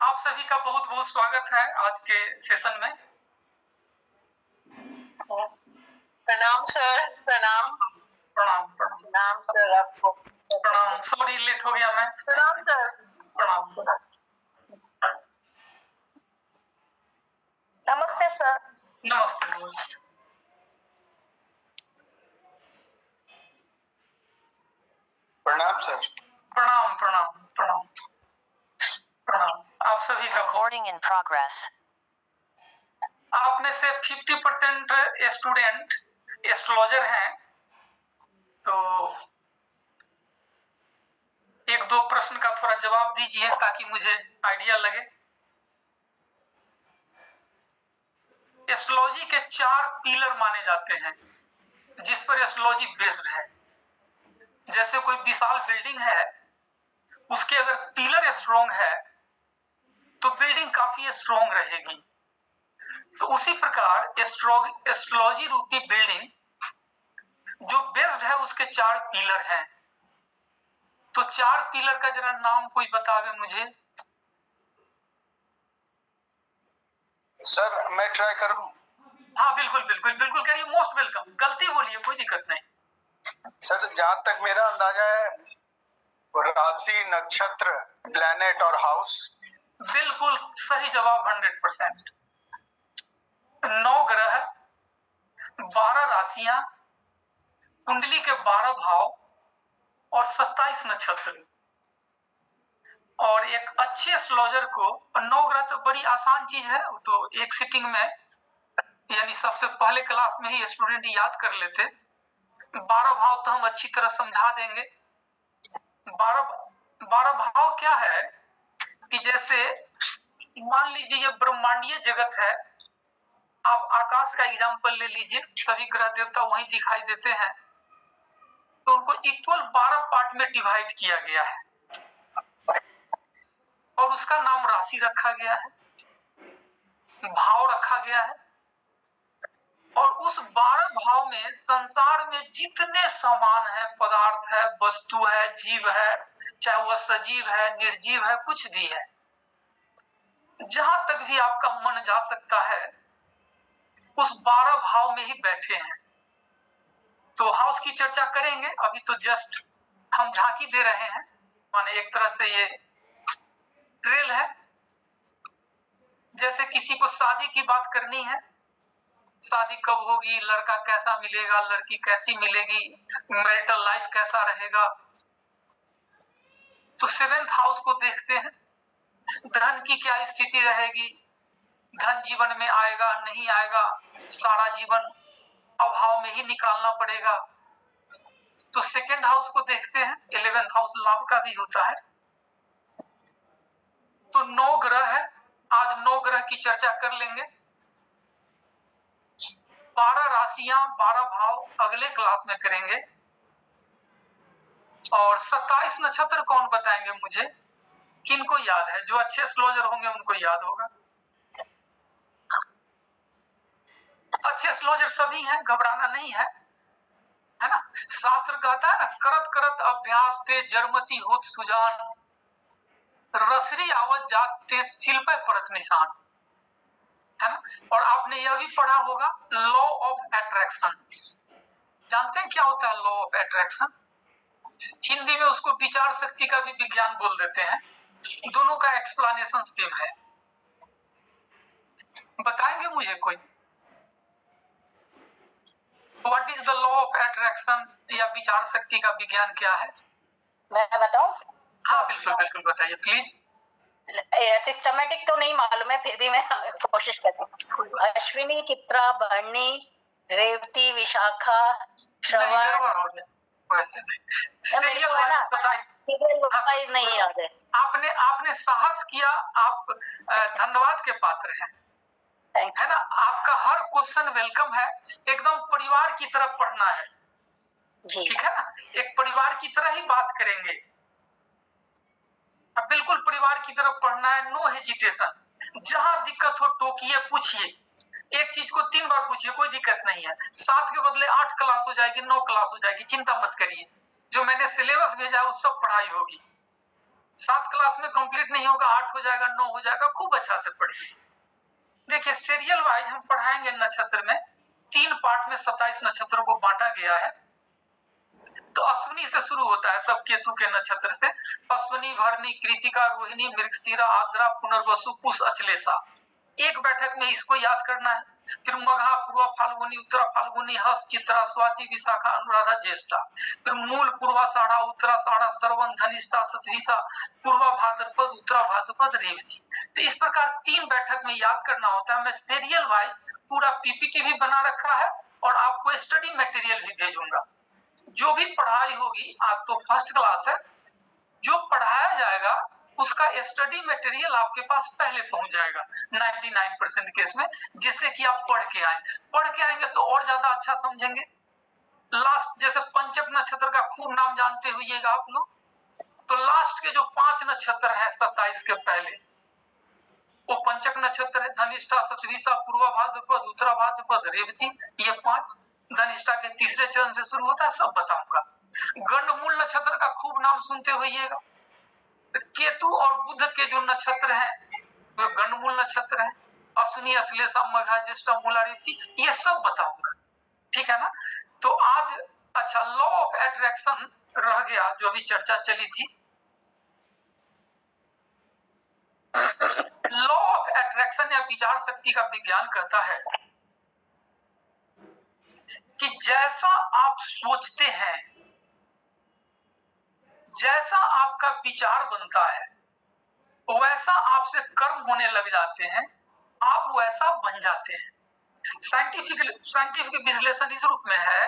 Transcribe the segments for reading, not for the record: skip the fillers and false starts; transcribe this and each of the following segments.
आप सभी का बहुत बहुत स्वागत है आज के सेशन में। प्रणाम सर। प्रणाम प्रणाम प्रणाम प्रणाम सर आपको। प्रणाम। सॉरी लेट हो गया मैं। प्रणाम सर। प्रणाम। नमस्ते सर। नमस्ते नमस्ते। प्रणाम सर। प्रणाम प्रणाम प्रणाम प्रणाम। आप सभी का Recording in progress. आप में से 50% स्टूडेंट एस्ट्रोलॉजर हैं, तो एक दो प्रश्न का थोड़ा जवाब दीजिए ताकि मुझे आइडिया लगे। एस्ट्रोलॉजी के 4 पिलर माने जाते हैं जिस पर एस्ट्रोलॉजी बेस्ड है। जैसे कोई विशाल बिल्डिंग है, उसके अगर पिलर स्ट्रॉन्ग है तो बिल्डिंग काफी स्ट्रॉन्ग रहेगी। तो उसी प्रकार एस्ट्रोलॉजी रूपी बिल्डिंग जो बेस्ड है उसके 4 पिलर हैं। तो 4 पिलर का जरा नाम कोई बतावे मुझे। सर मैं ट्राई करूं? हाँ बिल्कुल बिल्कुल बिल्कुल करिए, मोस्ट वेलकम। गलती बोलिए, कोई दिक्कत नहीं। सर जहां तक मेरा अंदाजा है, राशि, नक्षत्र, प्लैनेट और हाउस। बिल्कुल सही जवाब, 100%। 9 ग्रह, 12 राशियां, कुंडली के 12 भाव और 27 नक्षत्र। और एक अच्छे एस्ट्रोलॉजर को 9 ग्रह तो बड़ी आसान चीज है, तो एक सिटिंग में यानी सबसे पहले क्लास में ही स्टूडेंट याद कर लेते। 12 भाव तो हम अच्छी तरह समझा देंगे। 12 भाव क्या है कि जैसे मान लीजिए ये ब्रह्मांडीय जगत है, आप आकाश का एग्जांपल ले लीजिए, सभी ग्रह देवता वहीं दिखाई देते हैं, तो उनको इक्वल 12 पार्ट में डिवाइड किया गया है और उसका नाम राशि रखा गया है, भाव रखा गया है। और उस 12 भाव में संसार में जितने सामान है, पदार्थ है, वस्तु है, जीव है, चाहे वह सजीव है, निर्जीव है, कुछ भी है, जहां तक भी आपका मन जा सकता है उस 12 भाव में ही बैठे हैं। तो हाउस की चर्चा करेंगे, अभी तो जस्ट हम झांकी दे रहे हैं, माने एक तरह से ये ट्रेल है। जैसे किसी को शादी की बात करनी है, शादी कब होगी, लड़का कैसा मिलेगा, लड़की कैसी मिलेगी, मैरिटल लाइफ कैसा रहेगा, तो 7th हाउस को देखते हैं। धन की क्या स्थिति रहेगी, धन जीवन में आएगा नहीं आएगा, सारा जीवन अभाव में ही निकालना पड़ेगा। तो 2nd हाउस को देखते हैं। 11th हाउस लाभ का भी होता है। तो 9 ग्रह है, आज 9 ग्रह की चर्चा कर लेंगे। 12 राशियां, 12 भाव अगले क्लास में करेंगे। और 27 नक्षत्र कौन बताएंगे मुझे, किनको याद है? जो अच्छे एस्ट्रोलॉजर होंगे उनको याद होगा। अच्छे एस्ट्रोलॉजर सभी हैं, घबराना नहीं है, है ना। शास्त्र कहता है ना, करत करत अभ्यास ते जर्मति होत सुजान, रसरी आवत जात ते सिल पे परत निशान, है ना। और आपने यह भी पढ़ा होगा लॉ ऑफ अट्रैक्शन। जानते हैं क्या होता है लॉ ऑफ अट्रैक्शन? हिंदी में उसको विचार शक्ति का भी विज्ञान बोल देते हैं। दोनों का एक्सप्लेनेशन सेम है। बताएंगे मुझे कोई? What is the law of attraction या विचार शक्ति का विज्ञान क्या है? मैं बताऊं? हाँ बिल्कुल बिल्कुल बताइए प्लीज। सिस्टमेटिक तो नहीं मालूम है, फिर भी मैं कोशिश करती हूँ। अश्विनी, चित्रा, भरणी, रेवती, विशाखा, श्रवण। नहीं याद है। आपने साहस किया, आप धन्यवाद के पात्र हैं, है ना। आपका हर क्वेश्चन वेलकम है। एकदम परिवार की तरफ पढ़ना है, ठीक है ना। एक परिवार की तरह ही बात करेंगे, अब बिल्कुल परिवार की तरफ पढ़ना है। नो हेजिटेशन, जहां दिक्कत हो टोकिए, पूछिए। एक चीज को 3 बार पूछिए, कोई दिक्कत नहीं है। 7 के बदले 8 क्लास हो जाएगी, 9 क्लास हो जाएगी, चिंता मत करिए। जो मैंने सिलेबस भेजा है वो सब पढ़ाई होगी। 7 क्लास में कंप्लीट नहीं होगा, 8 हो जाएगा, 9 हो जाएगा, खूब अच्छा से पढ़िए। देखिए सीरियल वाइज हम पढ़ाएंगे नक्षत्र में, 3 पार्ट में 27 नक्षत्रों को बांटा गया है। तो अश्विनी से शुरू होता है, सब केतु के नक्षत्र से, अश्विनी, भरणी, कृतिका, रोहिणी, मृगशिरा, आद्रा, पुनर्वसु, पुष, अश्लेषा। एक बैठक में इसको याद करना है। फिर मघा, पूर्वा फाल्गुनी, उत्तरा फाल्गुनी, हस्त, चित्रा, स्वाति, विशाखा, अनुराधा, ज्येष्ठा। फिर मूल, पूर्वाषाढ़ा, उत्तराषाढ़ा, श्रवण, धनिष्ठा, शतभिषा, पूर्वा भाद्रपद, उत्तरा भाद्रपद, रेवती। तो इस प्रकार 3 बैठक में याद करना होता है। मैं सीरियल वाइज पूरा पीपीटी भी बना रखा है और आपको स्टडी मटेरियल भी भेजूंगा। जो भी पढ़ाई होगी, आज तो फर्स्ट क्लास है, जो पढ़ाया जाएगा उसका स्टडी मटेरियल आपके पास पहले पहुंच जाएगा 99% केस में, जिससे कि आप पढ़ के आए। पढ़ के आएंगे तो और ज्यादा अच्छा समझेंगे। लास्ट जैसे पंचक नक्षत्र का खूब नाम जानते हुइएगा आप लोग, तो लास्ट के जो 5 नक्षत्र हैं 27 के पहले, वो पंचक नक्षत्र है। धनिष्ठा, शतभिषा, पूर्वा भाद्रपद, उत्तरा भाद्रपद, रेवती, ये 5 धनिष्ठा के तीसरे चरण से शुरू होता है, सब बताऊंगा। गंडमूल नक्षत्र का खूब नाम सुनते होइएगा। केतु और बुध के जो नक्षत्र हैं वो गंडमूल नक्षत्र है। अश्विनी, अश्लेषा, मघा, ज्येष्ठा, मूला, रेवती, ये सब बताऊंगा, ठीक है ना। तो आज अच्छा, लॉ ऑफ अट्रैक्शन रह गया, जो भी चर्चा चली थी। लॉ ऑफ अट्रैक्शन या विचार शक्ति का विज्ञान कहता है कि जैसा आप सोचते हैं, जैसा आपका विचार बनता है, वैसा आपसे कर्म होने लग जाते हैं, आप वैसा बन जाते हैं। साइंटिफिक विश्लेषण इस रूप में है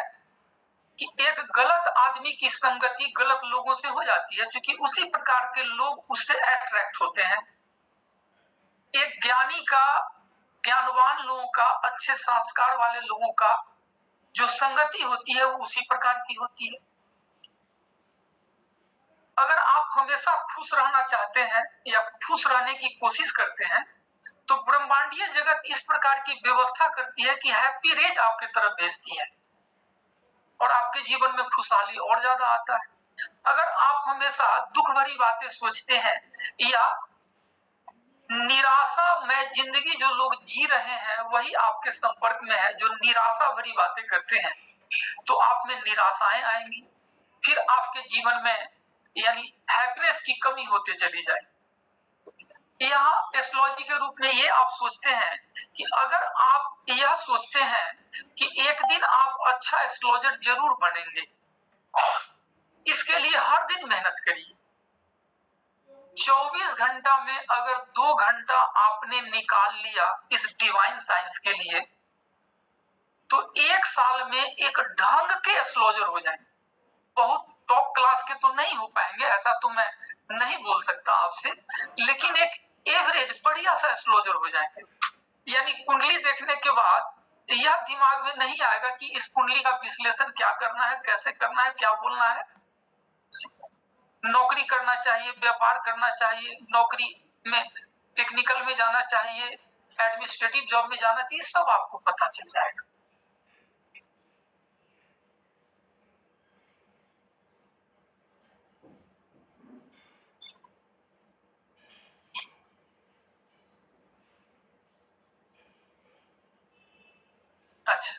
कि एक गलत आदमी की संगति गलत लोगों से हो जाती है, क्योंकि उसी प्रकार के लोग उससे अट्रैक्ट होते हैं। एक ज्ञानी का, ज्ञानवान लोगों का, अच्छे संस्कार वाले लोगों का जो संगति होती है वो उसी प्रकार की होती है। अगर आप हमेशा खुश रहना चाहते हैं या खुश रहने की कोशिश करते हैं, तो ब्रह्मांडीय जगत इस प्रकार की व्यवस्था करती है कि हैप्पी रेज आपके तरफ भेजती है और आपके जीवन में खुशहाली और ज्यादा आता है। अगर आप हमेशा दुख भरी बातें सोचते हैं या निराशा में जिंदगी जो लोग जी रहे हैं वही आपके संपर्क में है जो निराशा भरी बातें करते हैं, तो आप में निराशाएं आएंगी, फिर आपके जीवन में यानी हैप्पीनेस की कमी होते चली जाए। यहाँ एस्ट्रोलॉजी के रूप में ये आप सोचते हैं कि अगर आप यह सोचते हैं कि एक दिन आप अच्छा एस्ट्रोलॉजर जरूर बनेंगे, इसके लिए हर दिन मेहनत करिए। 24 घंटा में अगर 2 घंटा आपने निकाल लिया इस डिवाइन साइंस के लिए, तो 1 साल में एक ढंग के एस्ट्रोलॉजर हो जाएंगे। बहुत टॉप क्लास के तो नहीं हो पाएंगे, ऐसा तो मैं नहीं बोल सकता आपसे, लेकिन एक एवरेज बढ़िया सा एस्ट्रोलॉजर हो जाएंगे। यानी कुंडली देखने के बाद यह दिमाग में नहीं आएगा कि इस कुंडली का विश्लेषण क्या करना है, कैसे करना है, क्या बोलना है। नौकरी करना चाहिए, व्यापार करना चाहिए, नौकरी में टेक्निकल में जाना चाहिए, एडमिनिस्ट्रेटिव जॉब में जाना चाहिए, सब आपको पता चल जाएगा। अच्छा,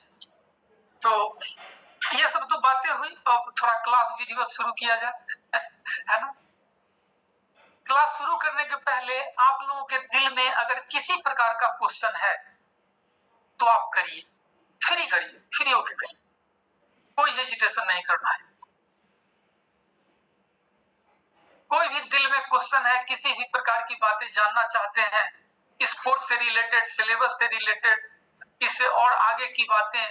तो ये सब तो बातें हुई, अब थोड़ा क्लास विधिवत शुरू किया जाए है ना। क्लास शुरू करने के पहले आप लोगों के दिल में अगर किसी प्रकार का क्वेश्चन है तो आप करिए, फ्री करिए, फ्री होके करिए, कोई हेजिटेशन नहीं करना है। कोई भी दिल में क्वेश्चन है, किसी भी प्रकार की बातें जानना चाहते हैं, स्पोर्ट्स से रिलेटेड, सिलेबस से रिलेटेड, इससे और आगे की बातें,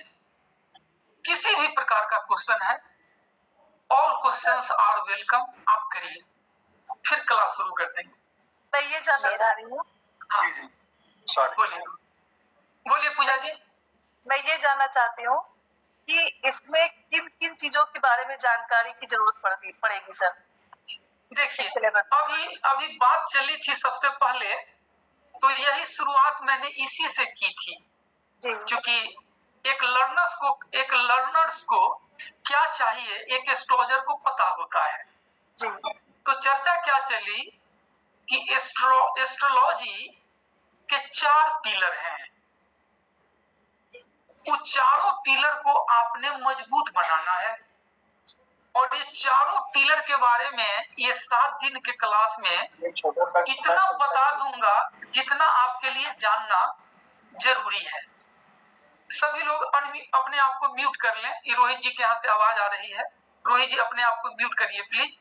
किसी भी प्रकार का क्वेश्चन है, ऑल क्वेश्चंस आर वेलकम, आप करिए, फिर क्लास शुरू कर देंगे। मैं ये जानना चाह रही हूँ, जी जी सॉरी, बोलिए बोलिए पूजा जी। मैं ये जानना चाहती हूँ कि इसमें किन किन चीजों के बारे में जानकारी की जरूरत पड़ेगी सर। देखिए अभी बात चली थी सबसे पहले, तो यही शुरुआत मैंने इसी से की थी, क्योंकि एक लर्नर्स को क्या चाहिए एक एस्ट्रोलॉजर को पता होता है। तो चर्चा क्या चली कि एस्ट्रोलॉजी के 4 पिलर हैं, वो चारों पिलर को आपने मजबूत बनाना है। और ये चारों पिलर के बारे में ये 7 दिन के क्लास में इतना बता दूंगा जितना आपके लिए जानना जरूरी है। सभी लोग अपने आप को म्यूट कर लें। ये रोहित जी के यहाँ से आवाज आ रही है, रोहित जी अपने आप को म्यूट करिए प्लीज।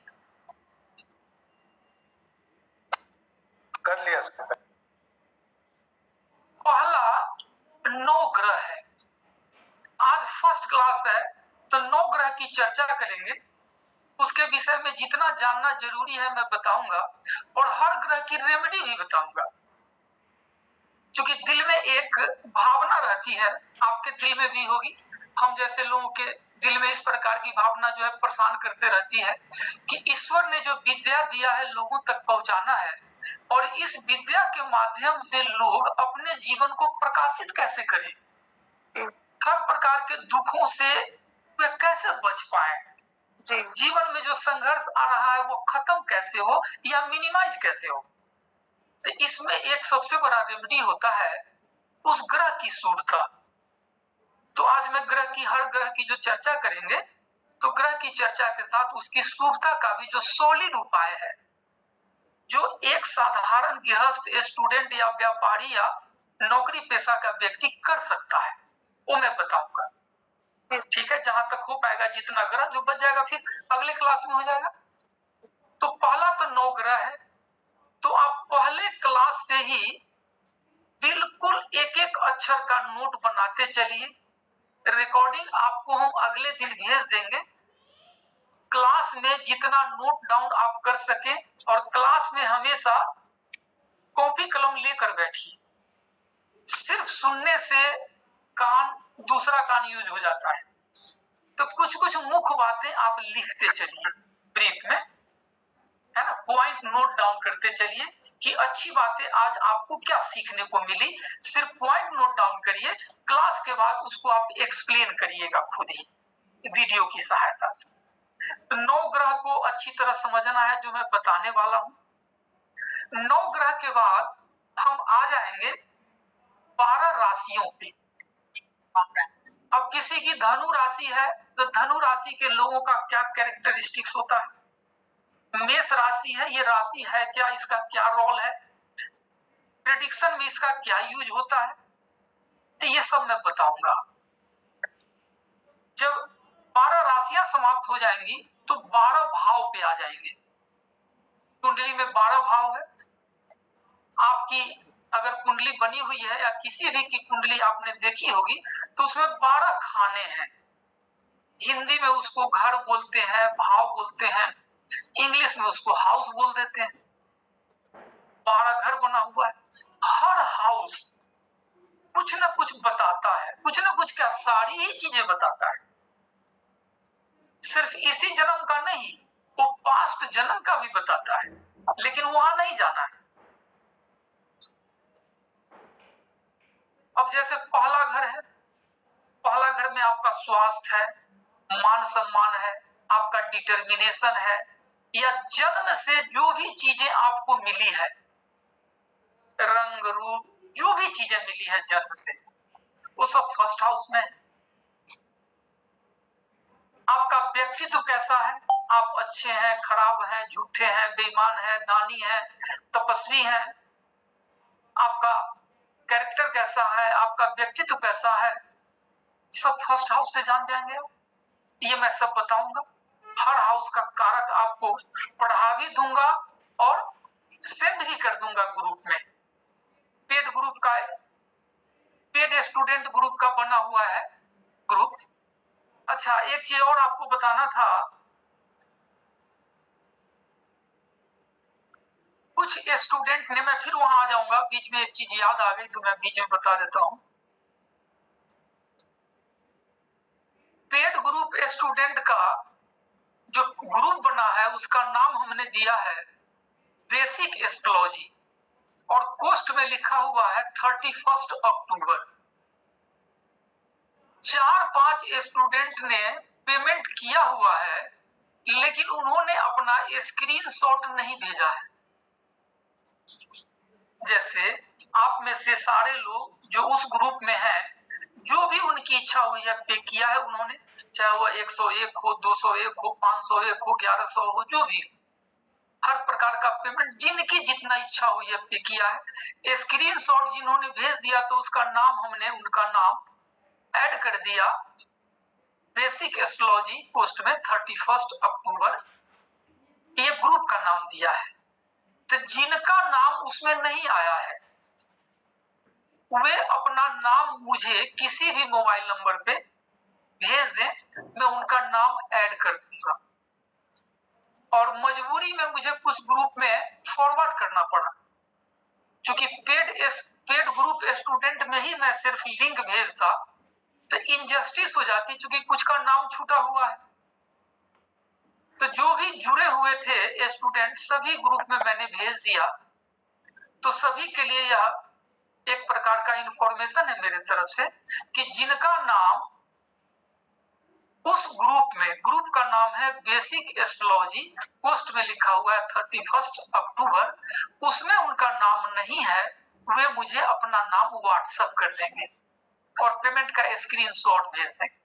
कर लिया सर। पहला 9 ग्रह है। आज फर्स्ट क्लास है तो 9 ग्रह की चर्चा करेंगे। उसके विषय में जितना जानना जरूरी है मैं बताऊंगा और हर ग्रह की रेमेडी भी बताऊंगा। क्योंकि दिल में एक भावना रहती है, आपके दिल में भी होगी, हम जैसे लोगों के दिल में इस प्रकार की भावना जो है परेशान करते रहती है कि ईश्वर ने जो विद्या दिया है लोगों तक पहुंचाना है और इस विद्या के माध्यम से लोग अपने जीवन को प्रकाशित कैसे करें, हर प्रकार के दुखों से वे कैसे बच पाए, जीवन में जो संघर्ष आ रहा है वो खत्म कैसे हो या मिनिमाइज कैसे हो। तो इसमें एक सबसे बड़ा रेमेडी होता है उस ग्रह की शुद्धता। तो आज मैं हर ग्रह की जो चर्चा करेंगे तो ग्रह की चर्चा के साथ उसकी शुद्धता का भी जो सॉलिड उपाय है जो एक साधारण गृहस्थ, स्टूडेंट या व्यापारी या नौकरी पेशा का व्यक्ति कर सकता है वो मैं बताऊंगा। ठीक है, जहां तक हो पाएगा जितना ग्रह जो बच जाएगा फिर अगले क्लास में हो जाएगा। तो पहला तो 9 ग्रह है, तो आप पहले क्लास से ही बिल्कुल एक एक अक्षर का नोट बनाते चलिए। रिकॉर्डिंग आपको हम अगले दिन भेज देंगे। क्लास में जितना नोट डाउन आप कर सके और क्लास में हमेशा कॉपी कलम लेकर बैठिए। सिर्फ सुनने से कान दूसरा कान यूज हो जाता है, तो कुछ कुछ मुख्य बातें आप लिखते चलिए ब्रीफ में, है ना, पॉइंट नोट डाउन करते चलिए कि अच्छी बातें आज आपको क्या सीखने को मिली। सिर्फ पॉइंट नोट डाउन करिए, क्लास के बाद उसको आप एक्सप्लेन करिएगा खुद ही वीडियो की सहायता से। तो 9 ग्रह को अच्छी तरह समझना है जो मैं बताने वाला हूं। 9 ग्रह के बाद हम आ जाएंगे 12 राशियों पे। अब किसी की धनु राशि है तो धनु राशि के लोगों का क्या कैरेक्टरिस्टिक्स होता है, मेष राशि है, ये राशि है क्या, इसका क्या रोल है, प्रेडिक्शन में इसका क्या यूज होता है, तो ये सब मैं बताऊंगा। जब 12 राशियां समाप्त हो जाएंगी तो 12 भाव पे आ जाएंगे। कुंडली में 12 भाव है। आपकी अगर कुंडली बनी हुई है या किसी भी की कुंडली आपने देखी होगी तो उसमें 12 खाने हैं। हिंदी में उसको घर बोलते हैं, भाव बोलते हैं, इंग्लिश में उसको हाउस बोल देते हैं। 12 घर बना हुआ है। हर हाउस कुछ ना कुछ बताता है, कुछ ना कुछ क्या सारी ही चीजें बताता है। सिर्फ इसी जन्म का नहीं, वो पास्ट जन्म का भी बताता है, लेकिन वहां नहीं जाना है। अब जैसे पहला घर है, पहला घर में आपका स्वास्थ्य है, मान सम्मान है, आपका डिटर्मिनेशन है, या जन्म से जो भी चीजें आपको मिली है, रंग रूप जो भी चीजें मिली है जन्म से, वो सब फर्स्ट हाउस में है। आपका व्यक्तित्व कैसा है, आप अच्छे हैं, खराब हैं, झूठे हैं, बेईमान हैं, दानी हैं, तपस्वी हैं, आपका कैरेक्टर कैसा है, आपका व्यक्तित्व कैसा है, सब फर्स्ट हाउस से जान जाएंगे। ये मैं सब बताऊंगा। हर हाउस का कारक आपको पढ़ा भी दूंगा और सेंड भी कर दूंगा ग्रुप में। पेड ग्रुप का, पेड स्टूडेंट ग्रुप का बना हुआ है ग्रुप। अच्छा, एक चीज और आपको बताना था, कुछ स्टूडेंट ने, मैं फिर वहां आ जाऊंगा, बीच में एक चीज याद आ गई तो मैं बीच में बता देता हूं। पेड ग्रुप स्टूडेंट का जो ग्रुप बना है उसका नाम हमने दिया है बेसिक एस्ट्रोलॉजी और कोस्ट में लिखा हुआ है 31 अक्टूबर। 4-5 स्टूडेंट ने पेमेंट किया हुआ है लेकिन उन्होंने अपना स्क्रीनशॉट नहीं भेजा है। जैसे आप में से सारे लोग जो उस ग्रुप में हैं, जो भी उनकी इच्छा हुई है पे किया है उन्होंने, चाहे वो 101 हो, 201 हो, 501 हो, 1100 हो, जो भी हर प्रकार का पेमेंट जिनकी जितना इच्छा हुई है पे किया है। स्क्रीनशॉट जिन्होंने भेज दिया तो उसका नाम हमने उनका नाम ऐड कर दिया बेसिक एस्ट्रोलॉजी पोस्ट में 31 अक्टूबर, ये ग्रुप का नाम दिया है। तो जिनका नाम उसमें नहीं आया है वे अपना नाम मुझे किसी भी मोबाइल नंबर पे भेज दें, मैं उनका नाम ऐड कर दूंगा। और मजबूरी में मुझे कुछ ग्रुप में फॉरवर्ड करना पड़ा, क्योंकि पेड ग्रुप स्टूडेंट में ही मैं सिर्फ लिंक भेजता तो इनजस्टिस हो जाती, क्योंकि कुछ का नाम छूटा हुआ है। तो जो भी जुड़े हुए थे स्टूडेंट सभी ग्रुप में मैंने भेज दिया। तो सभी के लिए यह एक प्रकार का इंफॉर्मेशन है मेरे तरफ से कि जिनका नाम उस ग्रुप का नाम है बेसिक एस्ट्रोलॉजी, पोस्ट में लिखा हुआ है 31 अक्टूबर, उसमें उनका नाम नहीं है, वे मुझे अपना नाम व्हाट्सएप कर देंगे और पेमेंट का स्क्रीनशॉट भेज देंगे,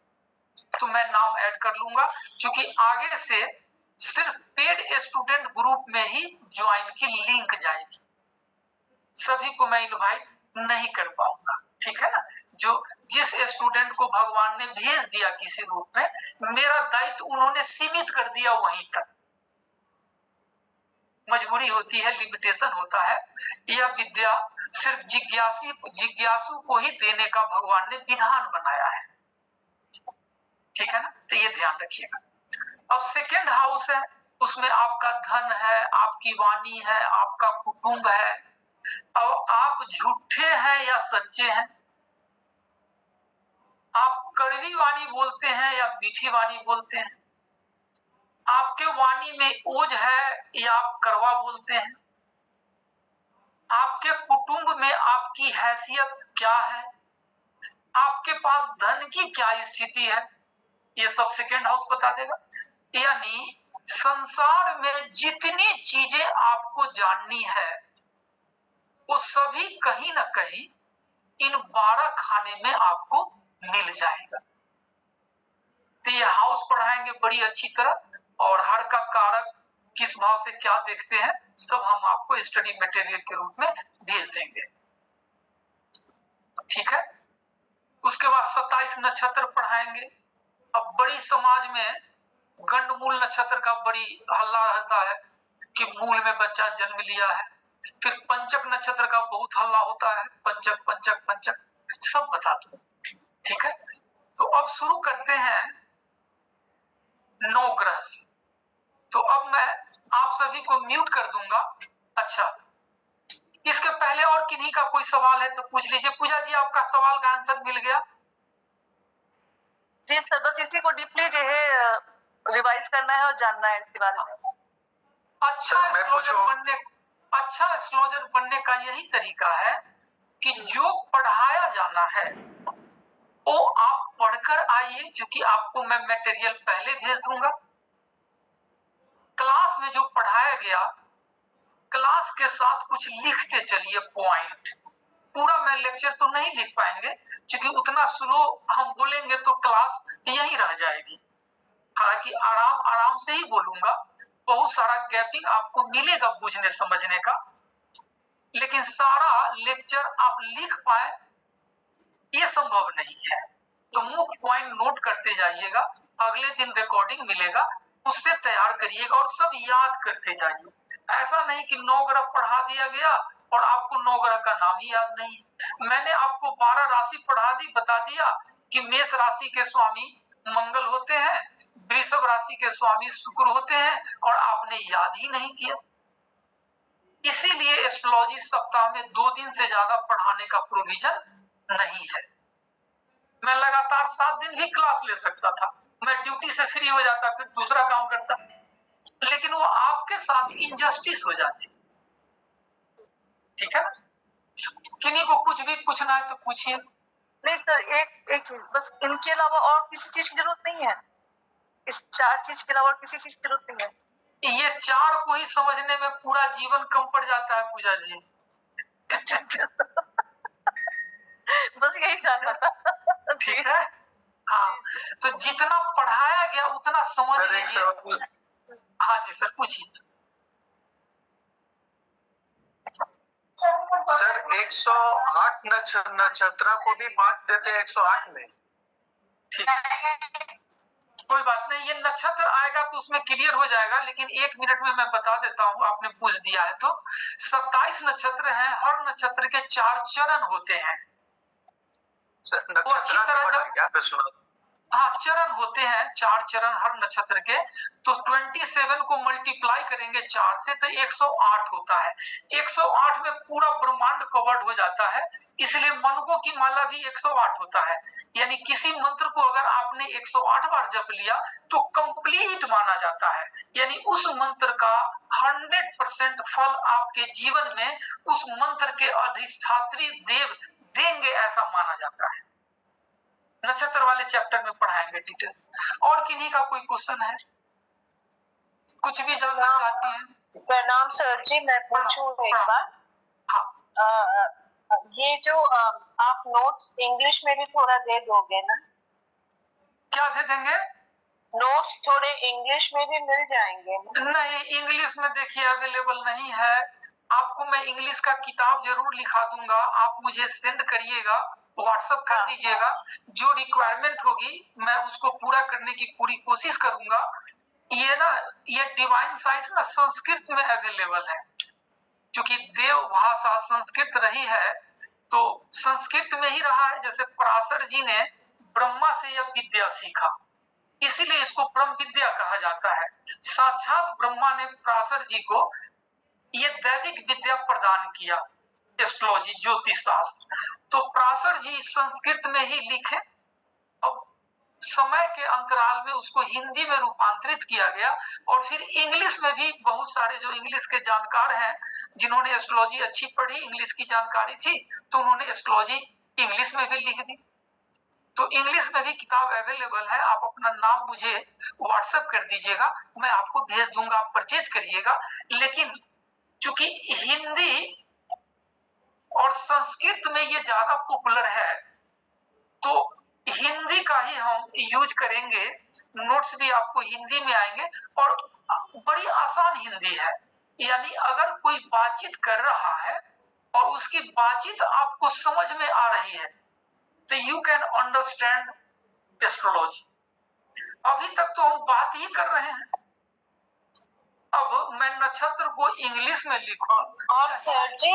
तो मैं नाम ऐड कर लूंगा। क्योंकि आगे से सिर्फ पेड स्टूडेंट ग्रुप में ही ज्वाइन की लिंक जाएगी, सभी को मैं इनवाइट नहीं कर पाऊंगा, ठीक है ना। जो जिस स्टूडेंट को भगवान ने भेज दिया किसी रूप में, मेरा दायित्व उन्होंने सीमित कर दिया वहीं तक। मजबूरी होती है, लिमिटेशन होता है। यह विद्या सिर्फ जिज्ञासु को ही देने का भगवान ने विधान बनाया है, ठीक है ना। तो ये ध्यान रखिएगा। अब सेकेंड हाउस है, उसमें आपका धन है, आपकी वाणी है, आपका कुटुंब है। अब आप झूठे हैं या सच्चे हैं, आप कड़वी वाणी बोलते हैं या मीठी वाणी बोलते हैं, आपके वाणी में ओज है या आप कड़वा बोलते हैं, आपके कुटुंब में आपकी हैसियत क्या है, आपके पास धन की क्या स्थिति है, ये सब सेकेंड हाउस बता देगा। यानी संसार में जितनी चीजें आपको जाननी है वो सभी कहीं ना कहीं इन 12 खाने में आपको मिल जाएगा। तो ये हाउस पढ़ाएंगे बड़ी अच्छी तरह, और हर का कारक किस भाव से क्या देखते हैं सब हम आपको स्टडी मटेरियल के रूप में भेज देंगे, ठीक है। उसके बाद 27 नक्षत्र पढ़ाएंगे। अब बड़ी समाज में गंडमूल नक्षत्र का बड़ी हल्ला रहता है कि मूल में बच्चा जन्म लिया है। फिर पंचक नक्षत्र का बहुत हल्ला होता है, पंचक पंचक पंचक सब बता दो, ठीक है। तो अब शुरू करते हैं 9 ग्रह से। तो अब मैं आप सभी को म्यूट कर दूंगा। अच्छा, इसके पहले और किन्हीं का कोई सवाल है तो पूछ लीजिए। पूजा जी, आपका सवाल का आंसर मिल गया? जी सर, बस इसी को डीपली जो है रिवाइज करना है और जानना है इसके बारे में। अच्छा एस्ट्रोलॉजर बनने का यही तरीका है कि जो पढ़ाया जाना है वो आप पढ़कर आइए, क्योंकि आपको मैं मटेरियल पहले भेज दूंगा। क्लास में जो पढ़ाया गया क्लास के साथ कुछ लिखते चलिए पॉइंट। पूरा मैं लेक्चर तो नहीं लिख पाएंगे, क्योंकि उतना स्लो हम बोलेंगे तो क्लास यहीं रह जाएगी। हालांकि आराम आराम से ही बोलूंगा, बहुत सारा गैपिंग आपको मिलेगा बुझने समझने का, लेकिन सारा लेक्चर आप लिख पाए ये संभव नहीं है। तो मुख्य पॉइंट नोट करते जाइएगा, अगले दिन रिकॉर्डिंग मिलेगा उससे तैयार करिएगा और सब याद करते जाइए। ऐसा नहीं कि 9 ग्रह पढ़ा दिया गया और आपको 9 ग्रह का नाम ही याद नहीं। मैंने आपको 12 राशि पढ़ा दी, बता दिया कि मेष राशि के स्वामी मंगल होते हैं, वृषभ राशि के स्वामी शुक्र होते हैं, और आपने याद ही नहीं किया। इसीलिए एस्ट्रोलॉजी सप्ताह में 2 दिन से ज्यादा पढ़ाने का प्रोविजन नहीं है। मैं लगातार 7 दिन भी क्लास ले सकता था, मैं ड्यूटी से फ्री हो जाता फिर दूसरा काम करता, लेकिन वो आपके साथ इनजस्टिस हो जाती, ठीक है ना। किन्हीं को कुछ भी पूछना है तो पूछिए। नहीं सर, एक चीज बस, इनके अलावा और किसी चीज की जरूरत नहीं है। इस 4 चीज के अलावा किसी चीज की जरूरत नहीं है। ये 4 को ही समझने में पूरा जीवन कम पड़ जाता है पूजा जी। बस यही जानना था। ठीक है, हाँ, तो जितना पढ़ाया गया उतना समझ सर एक लीजिए। सवाल, हाँ जी सर, पूछिए। सर 108 नक्षत्र को भी बांट देते हैं 108 में। ठीक, कोई बात नहीं, ये नक्षत्र आएगा तो उसमें क्लियर हो जाएगा, लेकिन 1 मिनट में मैं बता देता हूँ, आपने पूछ दिया है तो। 27 नक्षत्र हैं, हर नक्षत्र के 4 चरण होते हैं। नक्षत्र अच्छी तरह क्या पे सुना? हाँ, चरण होते हैं, 4 चरण हर नक्षत्र के, तो 27 को मल्टीप्लाई करेंगे 4 से तो 108 होता है। 108 में पूरा ब्रह्मांड कवर्ड हो जाता है, इसलिए मनगो की माला भी 108 होता है। यानी किसी मंत्र को अगर आपने 108 बार जप लिया तो कंप्लीट माना जाता है, यानी उस मंत्र का 100% फल आपके जीवन में उस मंत्र के अधिष्ठात्री देव देंगे, ऐसा माना जाता है। नक्षत्र वाले चैप्टर में पढ़ाएंगे डिटेल्स। और किन्हीं का कोई क्वेश्चन है, कुछ भी जानना चाहती हैं? प्रणाम सर जी, मैं पूछूं एक बार? हाँ, ये जो आप नोट्स इंग्लिश में भी थोड़ा दे दोगे ना? क्या दे देंगे? नोट्स थोड़े इंग्लिश में भी मिल जाएंगे ना? नहीं, इंग्लिश में देखिए अवेलेबल नहीं है। आपको मैं इंग्लिश का किताब जरूर लिखा दूंगा, आप मुझे सेंड करिएगा, व्हाट्सएप कर दीजिएगा। जो रिक्वायरमेंट होगी मैं उसको पूरा करने की पूरी कोशिश करूंगा। ये डिवाइन साइंस ना संस्कृत में अवेलेबल है, क्योंकि देव भाषा संस्कृत रही है तो संस्कृत में ही रहा है। जैसे पराशर जी ने ब्रह्मा से यह विद्या सीखा, इसीलिए इसको ब्रह्म विद्या कहा जाता है। साक्षात ब्रह्मा ने पराशर जी को ये दैविक विद्या प्रदान किया, एस्ट्रोलॉजी, ज्योतिष शास्त्र। तो पराशर जी संस्कृत में ही लिखे, अब समय के अंतराल में उसको हिंदी में रूपांतरित किया गया, और फिर इंग्लिश में भी बहुत सारे जो इंग्लिश के जानकार हैं, जिन्होंने एस्ट्रोलॉजी अच्छी पढ़ी, इंग्लिश की जानकारी थी, तो उन्होंने एस्ट्रोलॉजी इंग्लिश में भी लिख दी। तो इंग्लिश में भी किताब अवेलेबल है, आप अपना नाम मुझे व्हाट्सएप कर दीजिएगा, मैं आपको भेज दूंगा, आप परचेज करिएगा। लेकिन चूंकि हिंदी और संस्कृत में ये ज्यादा पॉपुलर है तो हिंदी का ही हम यूज करेंगे। नोट्स भी आपको हिंदी में आएंगे, और बड़ी आसान हिंदी है, यानी अगर कोई बातचीत कर रहा है और उसकी बातचीत आपको समझ में आ रही है तो यू कैन अंडरस्टैंड एस्ट्रोलॉजी। अभी तक तो हम बात ही कर रहे हैं, अब मैं नक्षत्र को इंग्लिश में लिखूं। और sir ji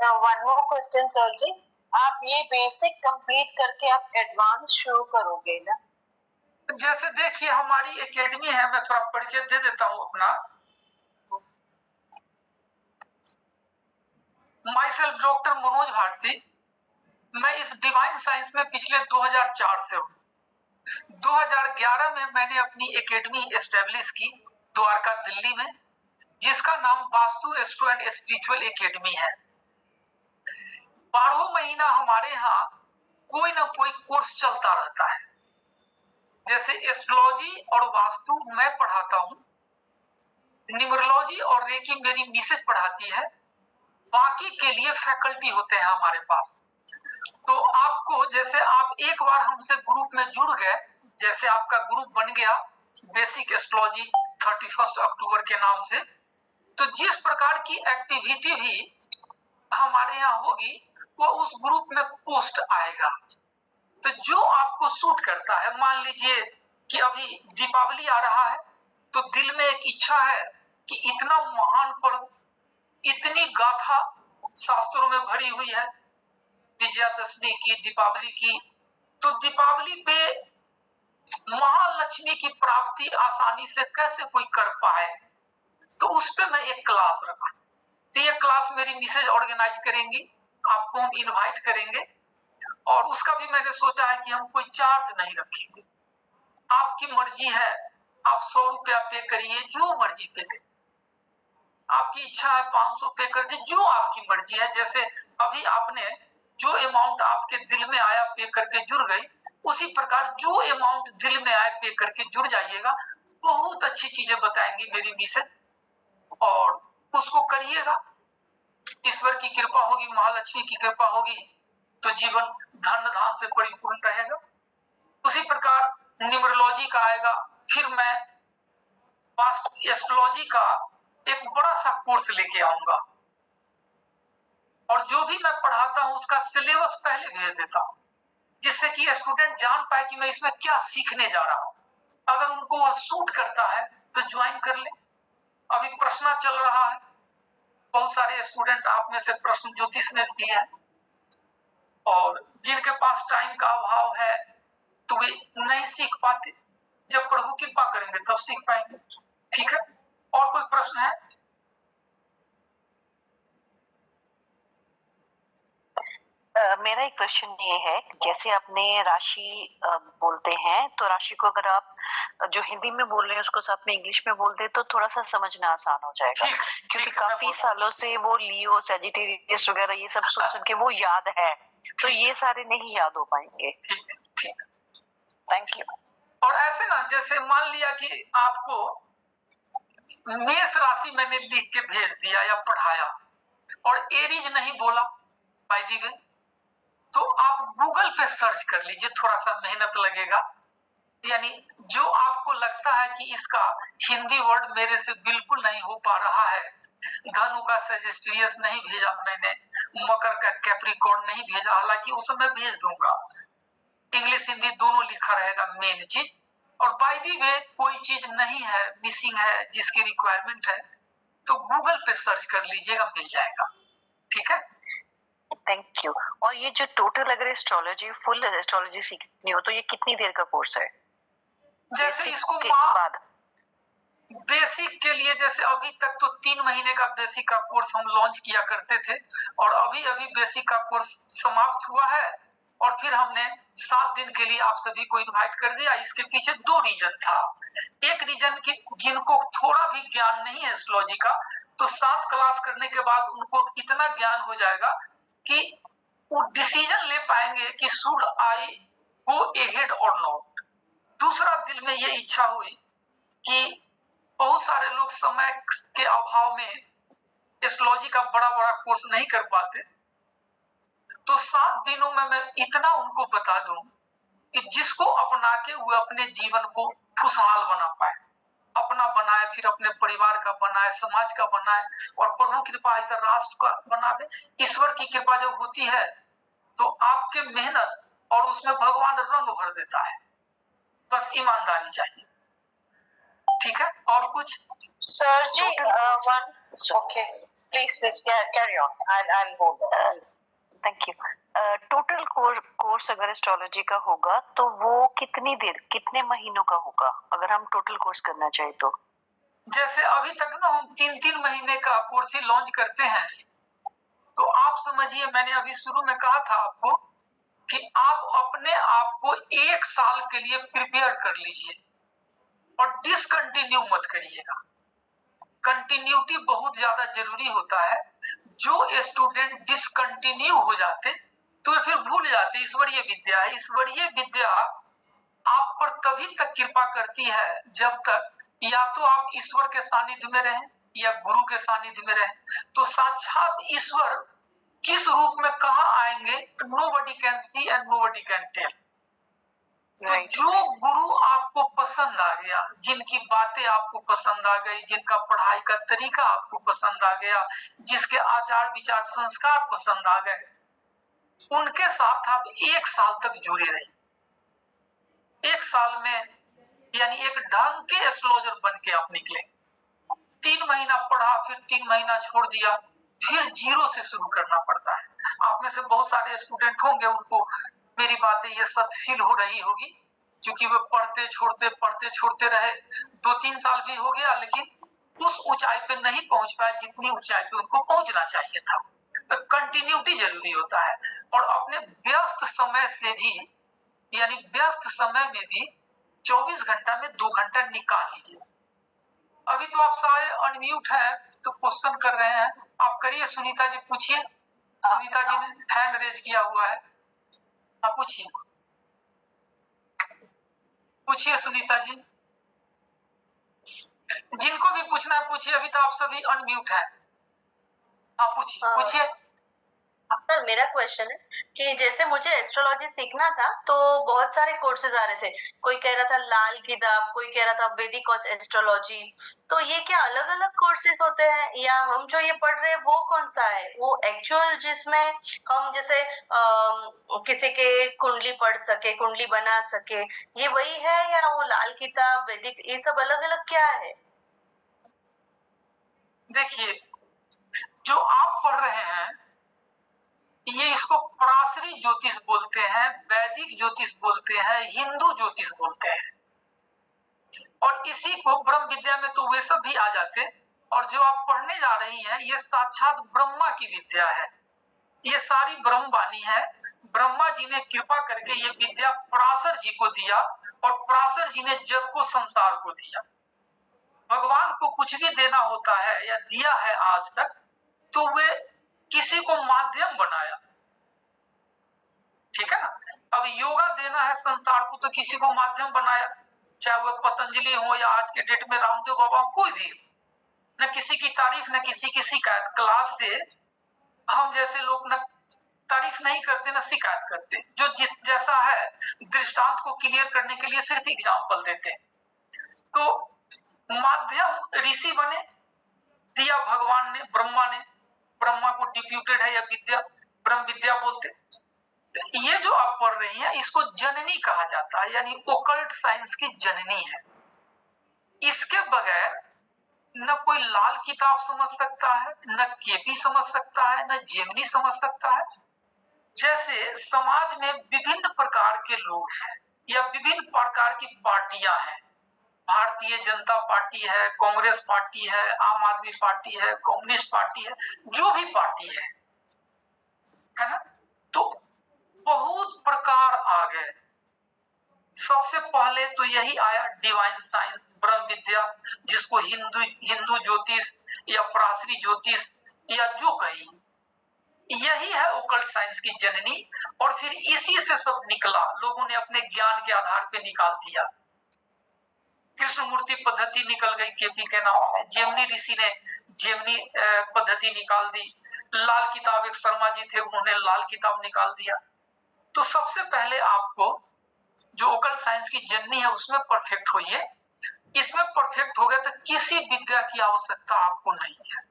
one more question sir जी, आप ये बेसिक कंप्लीट करके आप एडवांस शुरू करोगे ना? जैसे देखिए हमारी एकेडमी है, मैं थोड़ा परिचय दे देता हूं अपना। Myself doctor Manoj Bharti, मैं इस डिवाइन साइंस में पिछले 2004 से हूँ। 2011 में मैंने अपनी एकेडमी एस्टेब्लिश की द्वारका दिल्ली में, जिसका नाम vastu astro and spiritual academy है। 12 महीना हमारे यहाँ कोई ना कोई कोर्स चलता रहता है। जैसे एस्ट्रोलॉजी और वास्तु मैं पढ़ाता हूँ, न्यूमरोलॉजी और रेकी मेरी मिसेज पढ़ाती है, बाकी के लिए फैकल्टी होते हैं हमारे पास। तो आपको, जैसे आप एक बार हमसे ग्रुप में जुड़ गए, जैसे आपका ग्रुप बन गया बेसिक एस्ट्रोलॉजी 31 अक्टूबर के नाम से, तो जिस प्रकार की एक्टिविटी भी हमारे यहाँ होगी वो उस ग्रुप में पोस्ट आएगा। तो जो आपको सूट करता है, मान लीजिए कि अभी दीपावली आ रहा है तो दिल में एक इच्छा है कि इतना महान पर्व, इतनी गाथा शास्त्रों में भरी हुई है विजयादशमी की, दीपावली की, तो दीपावली पे महालक्ष्मी की प्राप्ति आसानी से कैसे कोई कर पाए, तो उस पे मैं एक क्लास रखूं। तो ये क्लास मेरी मिसेज ऑर्गेनाइज करेंगी, आपको हम इनवाइट करेंगे, और उसका भी मैंने सोचा है कि हम कोई चार्ज नहीं रखेंगे। आपकी मर्जी है, आप 100 रुपया पे करिए, जो मर्जी पे करिए। आपकी इच्छा है 500 पे कर दी, जो आपकी मर्जी है। जैसे अभी आपने जो अमाउंट आपके दिल में आया पे करके जुड़ गई, उसी प्रकार जो अमाउंट दिल में आए पे करके जुड़ जाइएगा। बहुत अच्छी चीजें बताएंगी मेरी मिसेज, और उसको करिएगा। ईश्वर की कृपा होगी, महालक्ष्मी की कृपा होगी तो जीवन धन धान से परिपूर्ण रहेगा। उसी प्रकार न्यूमरोलॉजी का आएगा, फिर मैं एस्ट्रोलॉजी का एक बड़ा सा कोर्स लेके आऊंगा, और जो भी मैं पढ़ाता हूं उसका सिलेबस पहले भेज देता हूं, जिससे कि स्टूडेंट जान पाए कि मैं इसमें क्या सीखने जा रहा हूं। अगर उनको वह सूट करता है तो ज्वाइन कर ले। अभी प्रश्न चल रहा है, बहुत सारे स्टूडेंट आप में से प्रश्न ज्योतिष में भी है, और जिनके पास टाइम का अभाव है तो वे नहीं सीख पाते। जब प्रभु कृपा करेंगे तब सीख पाएंगे। ठीक है, और कोई प्रश्न है? मेरा एक क्वेश्चन ये है, जैसे आपने राशि बोलते हैं, तो राशि को अगर आप जो हिंदी में बोल रहे हैं उसको साथ में इंग्लिश में बोल दे तो थोड़ा सा समझना आसान हो जाएगा। क्योंकि काफी सालों से वो लियो, सैजिटेरियस वगैरह ये सब सुन सुन के वो याद है, तो ये सारे नहीं याद हो पाएंगे। Thank you. और ऐसे ना, जैसे मान लिया कि आपको मेष राशि मैंने लिख के भेज दिया या पढ़ाया और एरीज नहीं बोला बाय द वे, तो आप गूगल पे सर्च कर लीजिए, थोड़ा सा मेहनत लगेगा। यानी जो आपको लगता है कि इसका हिंदी वर्ड मेरे से बिल्कुल नहीं हो पा रहा है, धनु का सजिस्ट्रियस नहीं भेजा मैंने, मकर का कैप्रिकॉर्न नहीं भेजा, हालांकि उसे मैं भेज दूंगा। इंग्लिश हिंदी दोनों लिखा रहेगा मेन चीज। और बाय द वे कोई चीज नहीं है, मिसिंग है, जिसकी रिक्वायरमेंट है तो गूगल पे सर्च कर लीजिएगा, मिल जाएगा। ठीक है, थैंक यू। और ये जो टोटल अगर एस्ट्रोलॉजी, फुल एस्ट्रोलॉजी सीखनी हो तो ये कितनी देर का कोर्स है? जैसे इसको बाद बेसिक के लिए, जैसे अभी तक तो 3 महीने का बेसिक का कोर्स हम लॉन्च किया करते थे, और अभी अभी बेसिक का कोर्स समाप्त हुआ है, और फिर हमने 7 दिन के लिए आप सभी को इनवाइट कर दिया। इसके पीछे 2 रीजन था। एक रीजन की जिनको थोड़ा भी ज्ञान नहीं है एस्ट्रोलॉजी का, तो 7 क्लास करने के बाद उनको इतना ज्ञान हो जाएगा कि वो डिसीजन ले पाएंगे कि शुड आई गो अहेड और नॉट। दूसरा, दिल में ये इच्छा हुई कि बहुत सारे लोग समय के अभाव में एस्ट्रोलॉजी का बड़ा बड़ा कोर्स नहीं कर पाते, तो 7 दिनों में मैं इतना उनको बता दूं कि जिसको अपना के वो अपने जीवन को खुशहाल बना पाए, अपना बनाए, फिर अपने परिवार का बनाए, समाज का बनाए, और प्रभु की कृपा इधर राष्ट्र का बनावे। ईश्वर की कृपा जब होती है तो आपके मेहनत और उसमें भगवान रंग भर देता है, बस ईमानदारी चाहिए। ठीक है, और कुछ? Sir ji, one okay, please carry on, I'll hold on. Thank you. Total course अगर एस्ट्रोलॉजी का होगा तो वो कितनी देर, कितने महीनों का होगा अगर हम टोटल कोर्स करना चाहे तो? जैसे अभी तक ना हम 3-3 महीने का कोर्स ही लॉन्च करते हैं, तो आप समझिए, मैंने अभी शुरू में कहा था आपको कि आप अपने आप को 1 साल के लिए प्रिपेयर कर लीजिए और डिसकंटिन्यू मत करिएगा। कंटिन्यूटी बहुत ज्यादा जरूरी होता है। जो स्टूडेंट डिसकंटिन्यू हो जाते तो फिर भूल जाते। ईश्वरीय विद्या है, ईश्वरीय विद्या आप पर तभी तक कृपा करती है जब तक या तो आप ईश्वर के सानिध्य में रहें या गुरु के सानिध्य में रहें। तो साक्षात ईश्वर किस रूप में कहाँ आएंगे, nobody can see and nobody can tell. तो जो गुरु आपको पसंद आ गया, जिनकी बातें आपको पसंद आ गई, जिनका पढ़ाई का तरीका आपको पसंद आ गया, जिसके आचार विचार संस्कार पसंद आ गए, उनके साथ आप 1 साल तक जुड़े रहे। 1 साल में यानी एक ढंग के एस्ट्रोलॉजर बन के आप निकले। 3 महीना पढ़ा, फिर 3 महीना छोड़ दिया, फिर जीरो से शुरू करना पड़ता है। आप में से बहुत सारे स्टूडेंट होंगे, उनको मेरी बातें ये सच फील हो रही होगी, क्योंकि वे पढ़ते छोड़ते रहे, 2-3 साल भी हो गया, लेकिन उस ऊंचाई पे नहीं पहुंच पाए जितनी ऊंचाई पे उनको पहुंचना चाहिए था। तो कंटिन्यूटी जरूरी होता है, और अपने व्यस्त समय से भी, यानी व्यस्त समय में भी 24 घंटा में 2 घंटा निकाल लीजिए। अभी तो आप सारे अनम्यूट हैं तो क्वेश्चन कर रहे हैं, आप करिए। सुनीता जी पूछिए, सुनीता जी ने हैंड रेज किया हुआ है, आप पूछिए। पूछिए सुनीता जी, जिनको भी पूछना है पूछिए, अभी तो आप सभी अनम्यूट है। हाँ पूछिए पूछिए। सर मेरा क्वेश्चन है कि जैसे मुझे एस्ट्रोलॉजी सीखना था तो बहुत सारे कोर्सेज आ रहे थे, कोई कह रहा था लाल किताब, कोई कह रहा था वैदिक एस्ट्रोलॉजी, तो ये क्या अलग अलग कोर्सेज होते हैं या हम जो ये पढ़ रहे हैं वो कौन सा है, वो एक्चुअल जिसमें हम जैसे किसी के कुंडली पढ़ सके, कुंडली बना सके, ये वही है या वो लाल किताब वैदिक ये सब अलग अलग क्या है? देखिए जो आप पढ़ रहे हैं ये इसको पराशरी ज्योतिष बोलते हैं, वैदिक ज्योतिष बोलते हैं, हिंदू ज्योतिष बोलते हैं, और इसी को ब्रह्म विद्या में तो वे सब भी आ जाते। और जो आप पढ़ने जा रही हैं ये साक्षात ब्रह्मा की विद्या है, ये सारी ब्रह्मवाणी है। ब्रह्मा जी ने कृपा करके ये विद्या पराशर जी को दिया और पराशर जी ने जग को, संसार को दिया। भगवान को कुछ भी देना होता है या दिया है आज तक तो वे किसी को माध्यम बनाया, ठीक है ना। अब योगा देना है संसार को तो किसी को माध्यम बनाया, चाहे वह पतंजलि हो या आज के डेट में रामदेव बाबा, कोई भी, न किसी की तारीफ न किसी की शिकायत। क्लास से हम जैसे लोग न तारीफ नहीं करते न शिकायत करते, जो जैसा है दृष्टांत को क्लियर करने के लिए सिर्फ एग्जाम्पल देते। तो माध्यम ऋषि बने, दिया भगवान ने, ब्रह्मा ने, ब्रह्मा को डिप्यूटेड है या विद्या, ब्रह्म विद्या बोलते। तो ये जो आप पढ़ रही हैं इसको जननी कहा जाता है, यानी ओकल्ट साइंस की जननी है। इसके बगैर न कोई लाल किताब समझ सकता है, न केपी समझ सकता है, न जेमिनी समझ सकता है। जैसे समाज में विभिन्न प्रकार के लोग हैं या विभिन्न प्रकार की पार्टियां हैं, भारतीय जनता पार्टी है, कांग्रेस पार्टी है, आम आदमी पार्टी है, कम्युनिस्ट पार्टी है, जो भी पार्टी है ना, तो बहुत प्रकार आ गए। सबसे पहले तो यही आया डिवाइन साइंस, ब्रह्म विद्या, जिसको हिंदू ज्योतिष या पराशरी ज्योतिष या जो कही, यही है ओकल्ट साइंस की जननी। और फिर इसी से सब निकला, लोगों ने अपने ज्ञान के आधार पे निकाल दिया। कृष्णमूर्ति पद्धति निकल गई केपी के नाम से, जेमिनी ऋषि ने जेमिनी पद्धति निकाल दी, लाल किताब एक शर्मा जी थे उन्होंने लाल किताब निकाल दिया। तो सबसे पहले आपको जो ओकल्ट साइंस की जननी है उसमें परफेक्ट होइए। इसमें परफेक्ट हो गया तो किसी विद्या की आवश्यकता आपको नहीं है।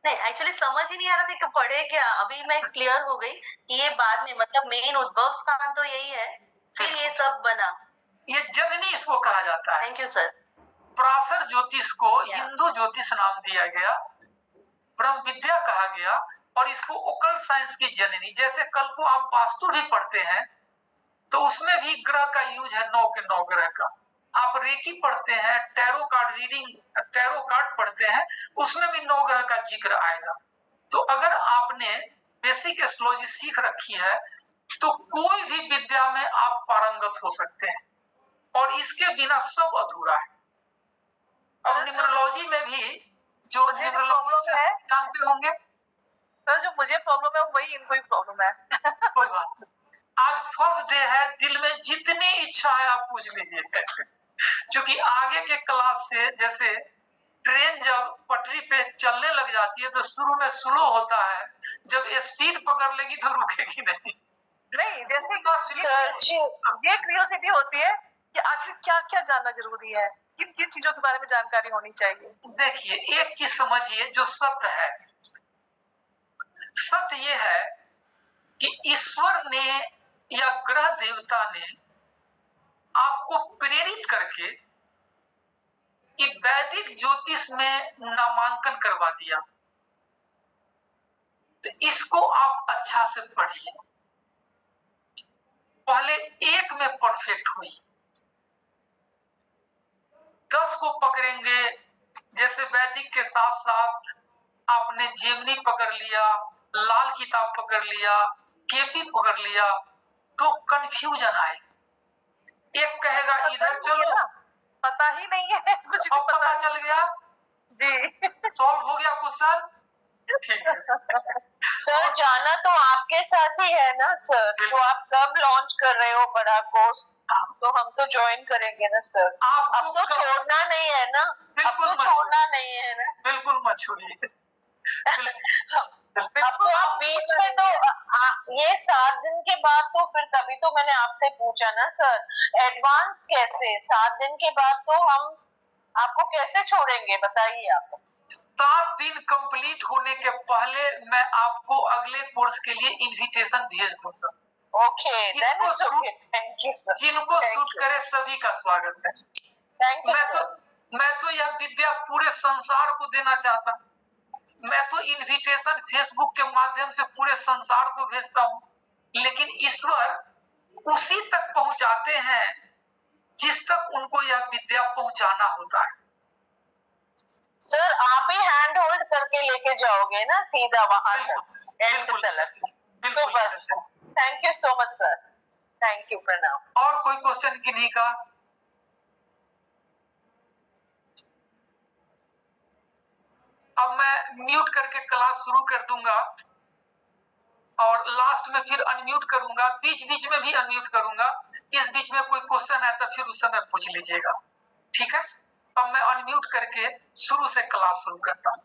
नहीं एक्चुअली समझ ही नहीं आ रहा था कि पढ़े क्या, अभी मैं क्लियर हो गई कि ये बाद में मतलब मेन उद्भव स्थान तो यही है, फिर ये सब बना। ये जननी इसको कहा जाता है। Thank you sir. पराशर ज्योतिष को हिंदू ज्योतिष नाम दिया गया, ब्रह्म विद्या कहा गया, और इसको ओकल्ट साइंस की जननी। जैसे कल को आप वास्तु भी पढ़ते हैं तो उसमें भी ग्रह का यूज है, 9 के 9 ग्रह का। आप रेकी पढ़ते हैं, tarot card reading, tarot card पढ़ते हैं, उसमें भी 9 ग्रह का जिक्र आएगा। तो अगर आपने बेसिक एस्ट्रोलॉजी सीख रखी है तो कोई भी विद्या में आप पारंगत हो सकते हैं, और इसके बिना सब अधूरा है। अब न्यूमरोलॉजी में भी जो न्यूमरोलॉजिस्ट है जानते होंगे सर, जो मुझे प्रॉब्लम है वही इनको भी प्रॉब्लम है। कोई बात नहीं, आज फर्स्ट डे है, दिल में जितनी इच्छा है आप पूछ लीजिए। क्योंकि आगे के क्लास से, जैसे ट्रेन जब पटरी पे चलने लग जाती है तो शुरू में स्लो होता है, जब स्पीड पकड़ लेगी तो रुकेगी नहीं। नहीं, जैसे ये क्यूरियोसिटी होती है कि आखिर क्या क्या जानना जरूरी है, किन किन चीजों के बारे में जानकारी होनी चाहिए। देखिए एक चीज समझिए, जो सत्य है, सत्य ये है कि ईश्वर ने या ग्रह देवता ने आपको प्रेरित करके कि वैदिक ज्योतिष में नामांकन करवा दिया। तो इसको आप अच्छा से पढ़िए। पहले एक में परफेक्ट हुई, 10 को पकड़ेंगे। जैसे वैदिक के साथ साथ आपने जेमिनी पकड़ लिया, लाल किताब पकड़ लिया, केपी पकड़ लिया, तो कंफ्यूजन आए। एक कहेगा इधर चलो, पता ही नहीं है कुछ भी, पता चल गया जी, सॉल्व हो गया क्वेश्चन, ठीक है। सर जाना तो आपके साथ ही है ना सर, तो आप कब लॉन्च कर रहे हो बड़ा कोर्स? तो हम तो ज्वाइन करेंगे ना सर। अब तो छोड़ना नहीं है ना, अब तो छोड़ना नहीं है ना। बिल्कुल मत छोड़िए। अब तो आप बीच में तो ये 7 दिन के बाद तो फिर तभी तो मैंने आपसे पूछा ना सर, एडवांस कैसे 7 दिन के बाद तो हम आपको कैसे छोड़ेंगे बताइए आप। 7 दिन कंप्लीट होने के पहले मैं आपको अगले कोर्स के लिए इनविटेशन भेज दूंगा। Okay, then it's okay, thank you sir. जिनको सूट करे सभी का स्वागत है। Thank you sir. मैं तो यह विद्या पूरे संसार को देना चाहता हूँ। मैं तो इनविटेशन फेसबुक के माध्यम से पूरे संसार को भेजता हूँ, लेकिन ईश्वर उसी तक पहुंचाते हैं जिस तक उनको यह विद्या पहुंचाना होता है। सर आप ही हैंड होल्ड करके लेके जाओगे ना सीधा वहां तक, एंड तक। तो बस, thank you so much sir, thank you, प्रणाम। और कोई क्वेश्चन किन्हीं का? अब मैं म्यूट करके क्लास शुरू कर दूंगा और लास्ट में फिर अनम्यूट करूंगा, बीच बीच में भी अनम्यूट करूंगा। इस बीच में कोई क्वेश्चन है तो फिर उस समय पूछ लीजिएगा, ठीक है? अब मैं अनम्यूट करके शुरू से क्लास शुरू करता हूँ।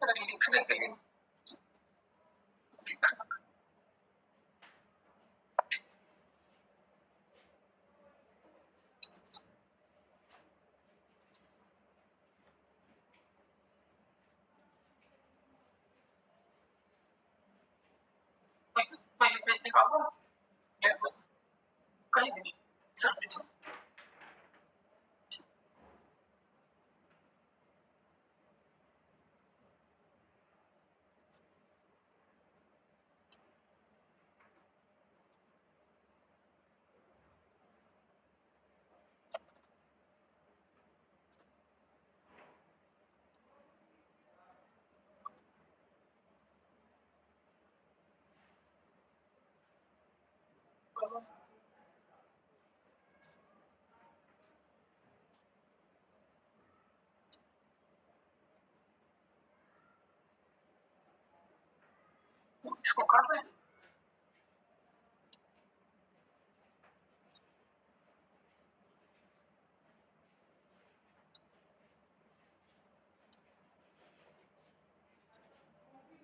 लिखने के लिए कोई पेज निकाल दो, कहीं भी नहीं, सिर्फ इसको कर दें।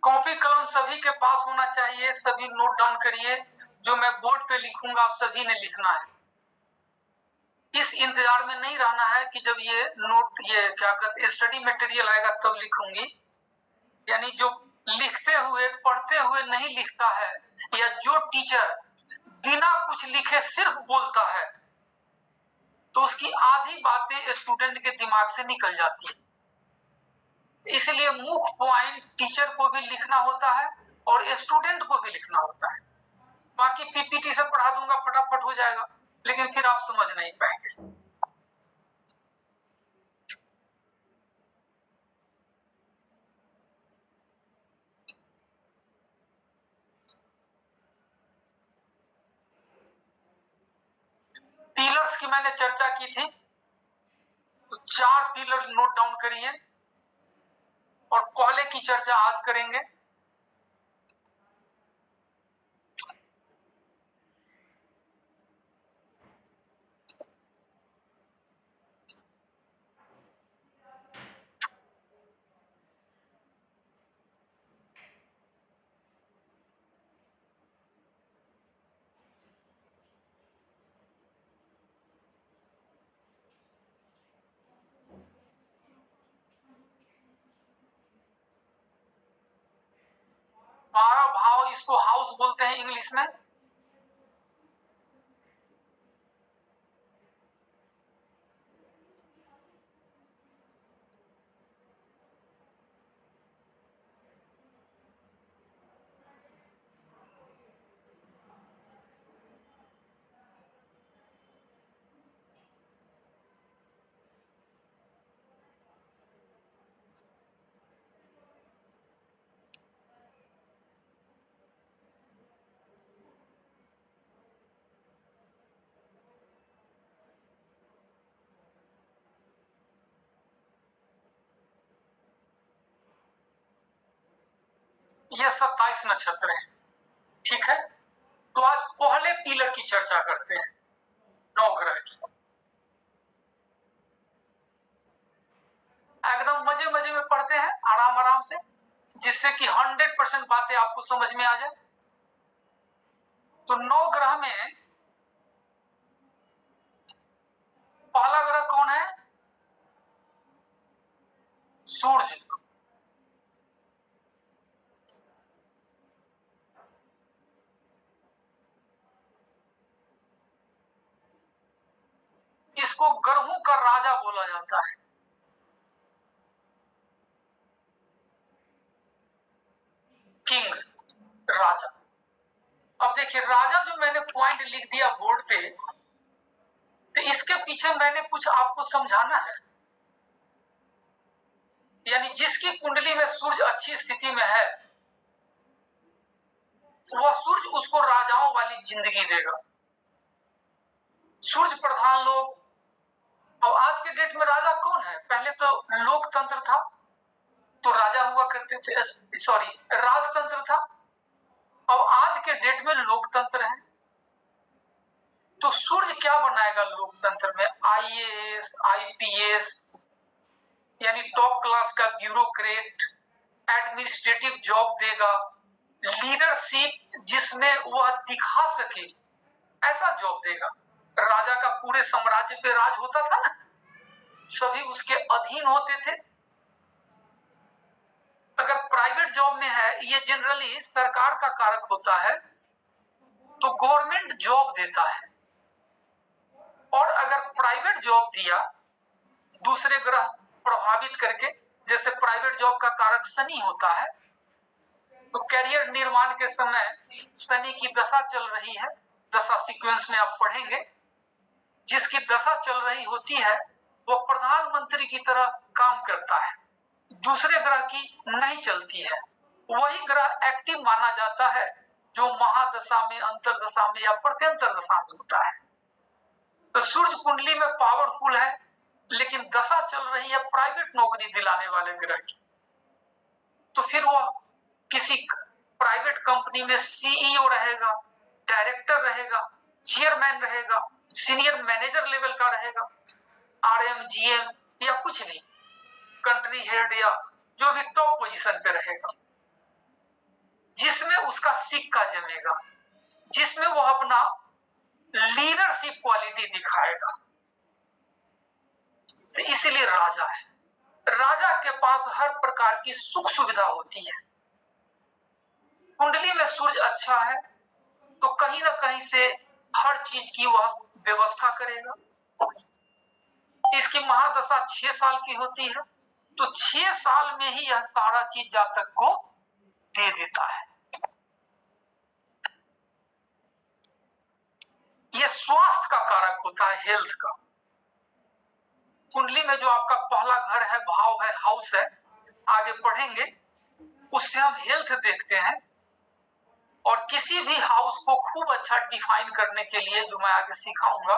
कॉपी कलम सभी के पास होना चाहिए, सभी नोट डाउन करिए। जो मैं बोर्ड पे लिखूंगा आप सभी ने लिखना है। इस इंतजार में नहीं रहना है कि जब ये नोट, ये क्या कहते, स्टडी मटेरियल आएगा तब लिखूंगी। यानी जो लिखते हुए पढ़ते हुए नहीं लिखता है, या जो टीचर बिना कुछ लिखे सिर्फ बोलता है, तो उसकी आधी बातें स्टूडेंट के दिमाग से निकल जाती है। इसलिए मुख्य पॉइंट टीचर को भी लिखना होता है और स्टूडेंट को भी लिखना होता है। बाकी पीपीटी से पढ़ा दूंगा, फटाफट हो जाएगा, लेकिन फिर आप समझ नहीं पाएंगे। पिलर्स की मैंने चर्चा की थी, तो 4 पिलर नोट डाउन करिए और पहले की चर्चा आज करेंगे। इसको हाउस बोलते हैं इंग्लिश में। ये 27 नक्षत्र हैं, ठीक है। तो आज पहले पिलर की चर्चा करते हैं, नवग्रह की। एकदम मजे मजे में पढ़ते हैं, आराम आराम से, जिससे कि 100% बातें आपको समझ में आ जाए। तो नवग्रह में पहला ग्रह कौन है? सूर्य। इसको ग्रहों का राजा बोला जाता है। किंग, राजा। अब देखिए, राजा जो मैंने पॉइंट लिख दिया बोर्ड पे, तो इसके पीछे मैंने कुछ आपको समझाना है। यानी जिसकी कुंडली में सूर्य अच्छी स्थिति में है, वह सूर्य उसको राजाओं वाली जिंदगी देगा। सूर्य प्रधान लोग। अब आज के डेट में राजा कौन है? पहले तो लोकतंत्र था, तो राजा हुआ करते थे, सॉरी राजतंत्र था। अब आज के डेट में लोकतंत्र है। तो सूर्य क्या बनाएगा लोकतंत्र में? आईएएस, आईपीएस, यानी टॉप क्लास का ब्यूरोक्रेट, एडमिनिस्ट्रेटिव जॉब देगा, लीडरशिप जिसमें वह दिखा सके, ऐसा जॉब देगा। राजा का पूरे साम्राज्य पे राज होता था ना, सभी उसके अधीन होते थे। अगर प्राइवेट जॉब में है, ये जनरली सरकार का कारक होता है, तो गवर्नमेंट जॉब देता है। और अगर प्राइवेट जॉब दिया दूसरे ग्रह प्रभावित करके, जैसे प्राइवेट जॉब का कारक शनि होता है, तो कैरियर निर्माण के समय शनि की दशा चल रही है, दशा सीक्वेंस में आप पढ़ेंगे, जिसकी दशा चल रही होती है वो प्रधानमंत्री की तरह काम करता है, दूसरे ग्रह की नहीं चलती है। वही ग्रह एक्टिव माना जाता है जो महादशा में, अंतरदशा में या प्रत्यंतर दशा में होता है। तो सूर्य कुंडली में पावरफुल है, लेकिन दशा चल रही है प्राइवेट नौकरी दिलाने वाले ग्रह की, तो फिर वह किसी प्राइवेट कंपनी में सीईओ रहेगा, डायरेक्टर रहेगा, चेयरमैन रहेगा, सीनियर मैनेजर लेवल का रहेगा, आरएम, जीएम या कुछ भी, कंट्री हेड या जो भी टॉप पोजीशन पे रहेगा, जिसमें उसका सिक्का जमेगा, जिसमें वह अपना लीडरशिप क्वालिटी दिखाएगा। तो इसीलिए राजा है। राजा के पास हर प्रकार की सुख सुविधा होती है। कुंडली में सूर्य अच्छा है तो कहीं ना कहीं से हर चीज की वह व्यवस्था करेगा। इसकी महादशा 6 साल की होती है, तो 6 साल में ही यह सारा चीज जातक को दे देता है। यह स्वास्थ्य का कारक होता है, हेल्थ का। कुंडली में जो आपका पहला घर है, भाव है, हाउस है, आगे पढ़ेंगे, उससे हम हेल्थ देखते हैं। और किसी भी हाउस को खूब अच्छा डिफाइन करने के लिए, जो मैं आगे सिखाऊंगा,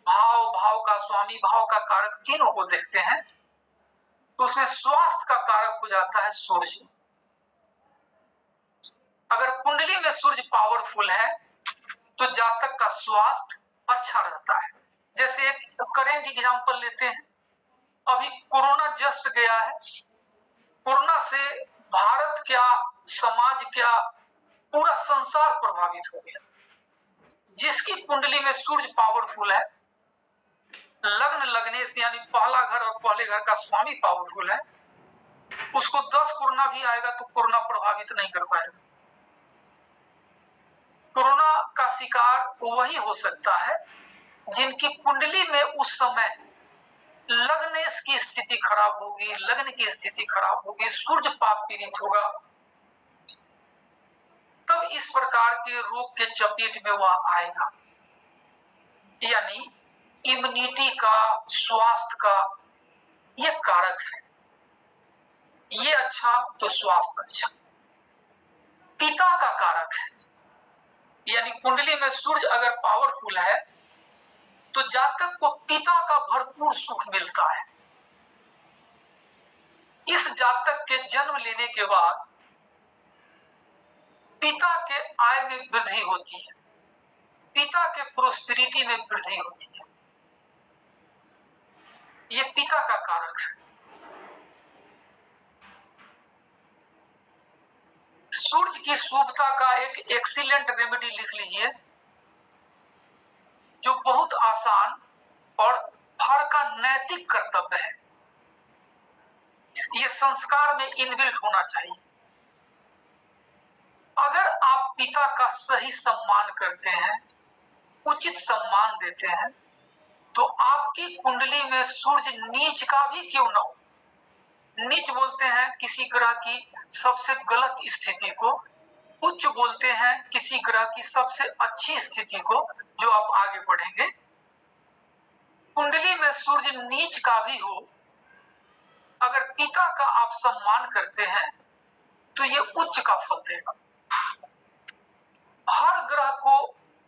भाव, भाव का स्वामी, भाव का कारक, तीनों को देखते हैं। तो उसमें स्वास्थ्य का कारक हो जाता है सूर्य। अगर कुंडली में सूर्य पावरफुल है तो जातक का स्वास्थ्य अच्छा रहता है। जैसे एक करेंट एग्जांपल लेते हैं, अभी कोरोना जस्ट गया है। कोरोना से भारत क्या, समाज क्या, पूरा संसार प्रभावित हो गया। जिसकी कुंडली में सूर्य पावरफुल है, लग्न लगने से, यानी पहला घर और पहले घर का स्वामी पावरफुल है, उसको 10 कोरोना भी आएगा तो कोरोना प्रभावित नहीं कर पाएगा। कोरोना का शिकार वही हो सकता है जिनकी कुंडली में उस समय लग्न की स्थिति खराब होगी, लग्न की स्थिति खराब होगी, सूर्य पाप पीड़ित होगा, तब इस प्रकार के रोग के चपेट में वह आएगा। यानी इम्यूनिटी का, स्वास्थ्य का ये कारक है। ये अच्छा तो स्वास्थ्य अच्छा। पिता का कारक है, यानी कुंडली में सूर्य अगर पावरफुल है तो जातक को पिता का भरपूर सुख मिलता है। इस जातक के जन्म लेने के बाद पिता के आय में वृद्धि होती है, पिता के प्रोस्पेरिटी में वृद्धि होती है। ये पिता का कारक है। सूर्य की शुभता का एक एक्सीलेंट रेमेडी लिख लीजिए, जो बहुत आसान और हर का नैतिक कर्तव्य है। ये संस्कार में इनबिल्ट होना चाहिए। अगर आप पिता का सही सम्मान करते हैं, उचित सम्मान देते हैं, तो आपकी कुंडली में सूर्य नीच का भी क्यों न हो, नीच बोलते हैं किसी ग्रह की सबसे गलत स्थिति को, उच्च बोलते हैं किसी ग्रह की सबसे अच्छी स्थिति को, जो आप आगे बढ़ेंगे। कुंडली में सूर्य नीच का भी हो, अगर पिता का आप सम्मान करते हैं तो ये उच्च का फल देगा। हर ग्रह को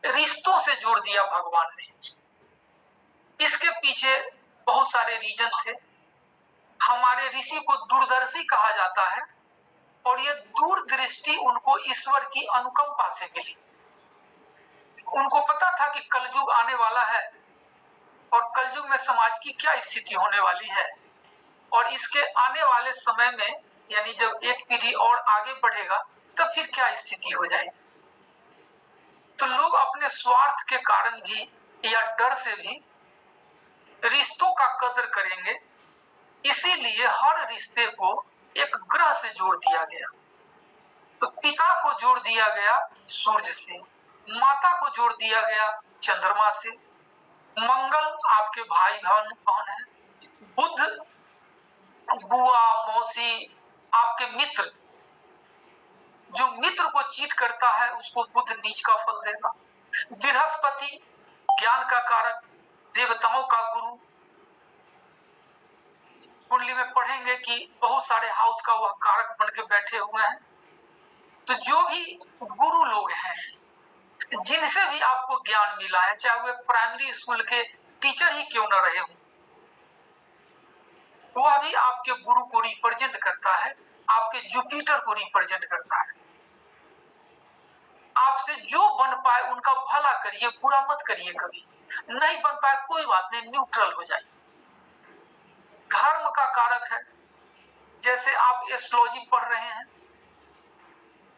रिश्तों से जोड़ दिया भगवान ने। इसके पीछे बहुत सारे रीजन थे। हमारे ऋषि को दूरदर्शी कहा जाता है और ये दूरदृष्टि उनको ईश्वर की अनुकंपा से मिली। उनको पता था कि कलयुग आने वाला है और कलयुग में समाज की क्या स्थिति होने वाली है, और इसके आने वाले समय में यानी जब एक पीढ़ी और आगे बढ़ेगा तब फिर क्या स्थिति हो जाएगी। तो लोग अपने स्वार्थ के कारण भी या डर से भी रिश्तों का कदर करेंगे, इसीलिए हर रिश्ते को एक ग्रह से जोड़ दिया गया। तो पिता को जोड़ दिया गया सूर्य से, माता को जोड़ दिया गया चंद्रमा से, मंगल आपके भाई बहन है, बुध बुआ मौसी आपके मित्र, जो मित्र को चीट करता है उसको बुध नीच का फल देगा। बृहस्पति ज्ञान का कारक, देवताओं का गुरु। कुंडली में पढ़ेंगे कि बहुत सारे हाउस का वह कारक बन के बैठे हुए हैं। तो जो भी गुरु लोग हैं, जिनसे भी आपको ज्ञान मिला है, चाहे वे प्राइमरी स्कूल के टीचर ही क्यों न रहे हों, वह भी आपके गुरु को रिप्रेजेंट करता है, आपके जुपिटर को रिप्रेजेंट करता है। आपसे जो बन पाए उनका भला करिए, बुरा मत करिए। कभी नहीं बन पाए कोई बात नहीं, न्यूट्रल हो जाइए। धर्म का कारक है, जैसे आप एस्ट्रोलॉजी पढ़ रहे हैं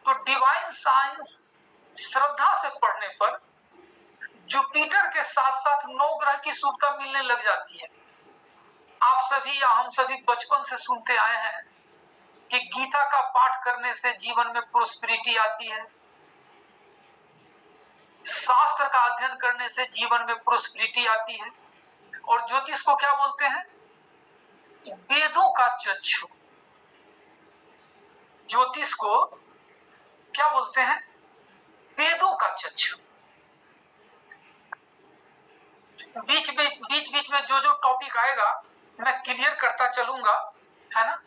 तो डिवाइन साइंस श्रद्धा से पढ़ने पर जुपिटर के साथ साथ 9 ग्रह की शुभता मिलने लग जाती है। आप सभी या हम सभी बचपन से सुनते आए हैं कि गीता का पाठ करने से जीवन में प्रोस्पेरिटी आती है, शास्त्र का अध्ययन करने से जीवन में प्रोस्पेरिटी आती है। और ज्योतिष को क्या बोलते हैं? वेदों का चक्षु। ज्योतिष को क्या बोलते हैं? वेदों का चक्षु। बीच बीच में जो टॉपिक आएगा मैं क्लियर करता चलूंगा, है ना।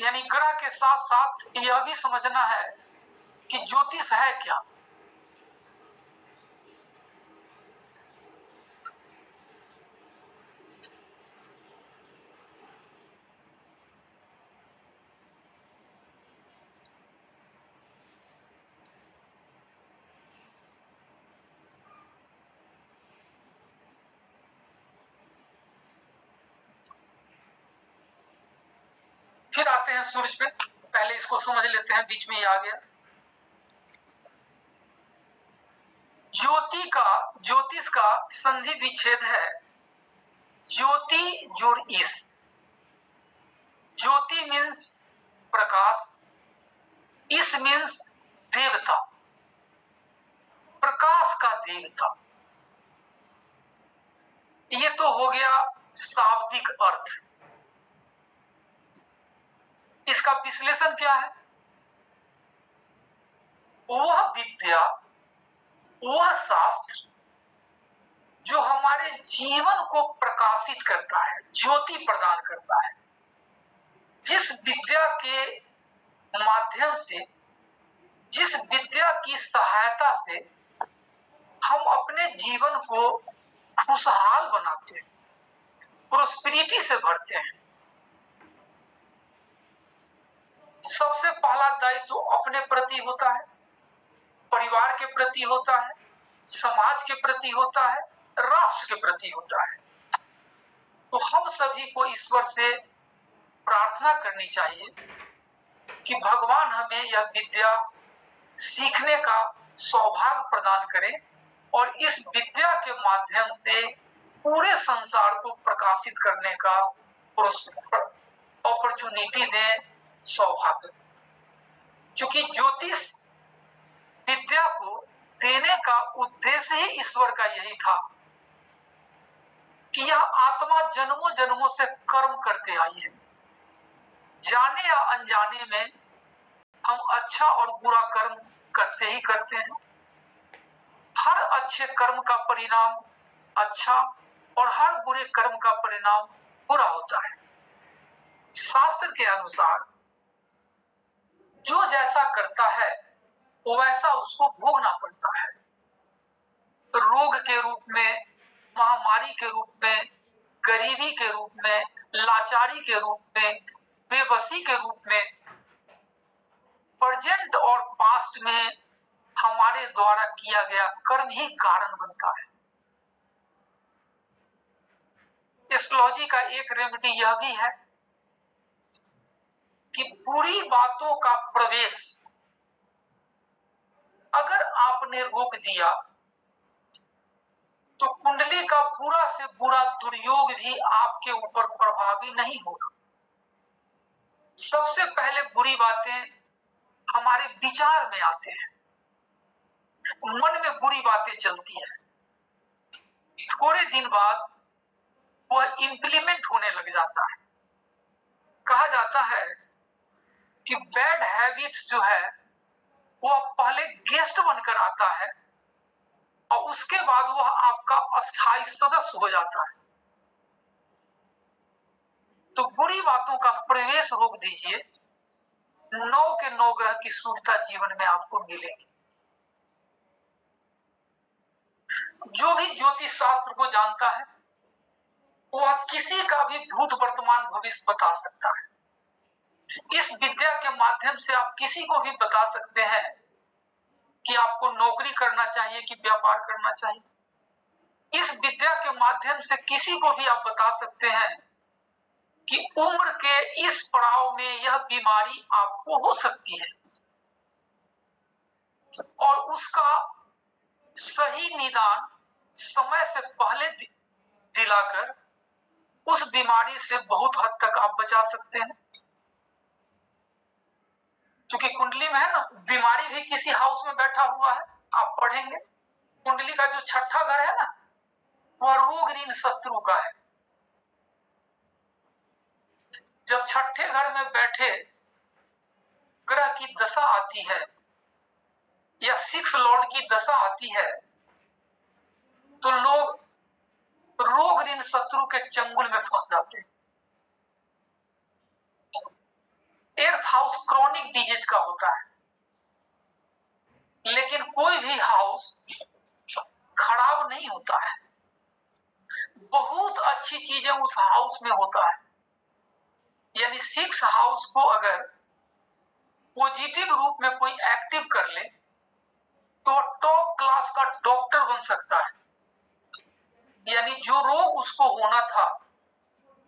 यानी ग्रह के साथ साथ यह भी समझना है कि ज्योतिष है क्या। फिर आते हैं सूर्य पे, पहले इसको समझ लेते हैं, बीच में ये आ गया। ज्योतिष का संधि विच्छेद है ज्योति जुड़ ईश। ज्योति मीन्स प्रकाश, इस मीन्स देवता, प्रकाश का देवता। ये तो हो गया शाब्दिक अर्थ। इसका विश्लेषण क्या है? वह विद्या, वह शास्त्र जो हमारे जीवन को प्रकाशित करता है, ज्योति प्रदान करता है, जिस विद्या के माध्यम से, जिस विद्या की सहायता से हम अपने जीवन को खुशहाल बनाते हैं, प्रोस्पेरिटी से भरते हैं। सबसे पहला दायित्व तो अपने प्रति होता है, परिवार के प्रति होता है, समाज के प्रति होता है, राष्ट्र के प्रति होता है। तो हम सभी को ईश्वर से प्रार्थना करनी चाहिए कि भगवान हमें यह विद्या सीखने का सौभाग्य प्रदान करें और इस विद्या के माध्यम से पूरे संसार को प्रकाशित करने का अपॉर्चुनिटी दें, सौभाग्य। क्योंकि ज्योतिष विद्या को देने का उद्देश्य ही ईश्वर का यही था कि यह आत्मा जन्मों जन्मों से कर्म करते आई है। जाने या अनजाने में हम अच्छा और बुरा कर्म करते ही करते हैं। हर अच्छे कर्म का परिणाम अच्छा और हर बुरे कर्म का परिणाम बुरा होता है। शास्त्र के अनुसार जो जैसा करता है वो वैसा उसको भोगना पड़ता है। रोग के रूप में, महामारी के रूप में, गरीबी के रूप में, लाचारी के रूप में, बेबसी के रूप में, प्रेजेंट और पास्ट में हमारे द्वारा किया गया कर्म ही कारण बनता है। एस्ट्रोलॉजी का एक रेमेडी यह भी है कि बुरी बातों का प्रवेश अगर आपने रोक दिया तो कुंडली का बुरा से बुरा दुर्योग भी आपके ऊपर प्रभावी नहीं होगा। सबसे पहले बुरी बातें हमारे विचार में आते हैं, मन में बुरी बातें चलती हैं, थोड़े दिन बाद वह इंप्लीमेंट होने लग जाता है। कहा जाता है कि बैड हैबिट्स जो है वह पहले गेस्ट बनकर आता है और उसके बाद वह आपका अस्थायी सदस्य हो जाता है। तो बुरी बातों का प्रवेश रोक दीजिए, 9 के 9 ग्रह की सुखता जीवन में आपको मिलेगी। जो भी ज्योतिष शास्त्र को जानता है वह किसी का भी भूत वर्तमान भविष्य बता सकता है। इस विद्या के माध्यम से आप किसी को भी बता सकते हैं कि आपको नौकरी करना चाहिए कि व्यापार करना चाहिए। इस विद्या के माध्यम से किसी को भी आप बता सकते हैं कि उम्र के इस पड़ाव में यह बीमारी आपको हो सकती है और उसका सही निदान समय से पहले दिलाकर उस बीमारी से बहुत हद तक आप बचा सकते हैं। क्योंकि कुंडली में है ना, बीमारी भी किसी हाउस में बैठा हुआ है। आप पढ़ेंगे कुंडली का जो छठा घर है ना, वह रोग ऋण शत्रु का है। जब छठे घर में बैठे ग्रह की दशा आती है या 6 लॉर्ड की दशा आती है तो लोग रोग ऋण शत्रु के चंगुल में फंस जाते हैं। 8th हाउस क्रॉनिक डिजीज का होता है, लेकिन कोई भी हाउस खराब नहीं होता है। बहुत अच्छी चीजें उस हाउस में होता है। यानी 6 हाउस को अगर पॉजिटिव रूप में कोई एक्टिव कर ले तो टॉप क्लास का डॉक्टर बन सकता है। यानी जो रोग उसको होना था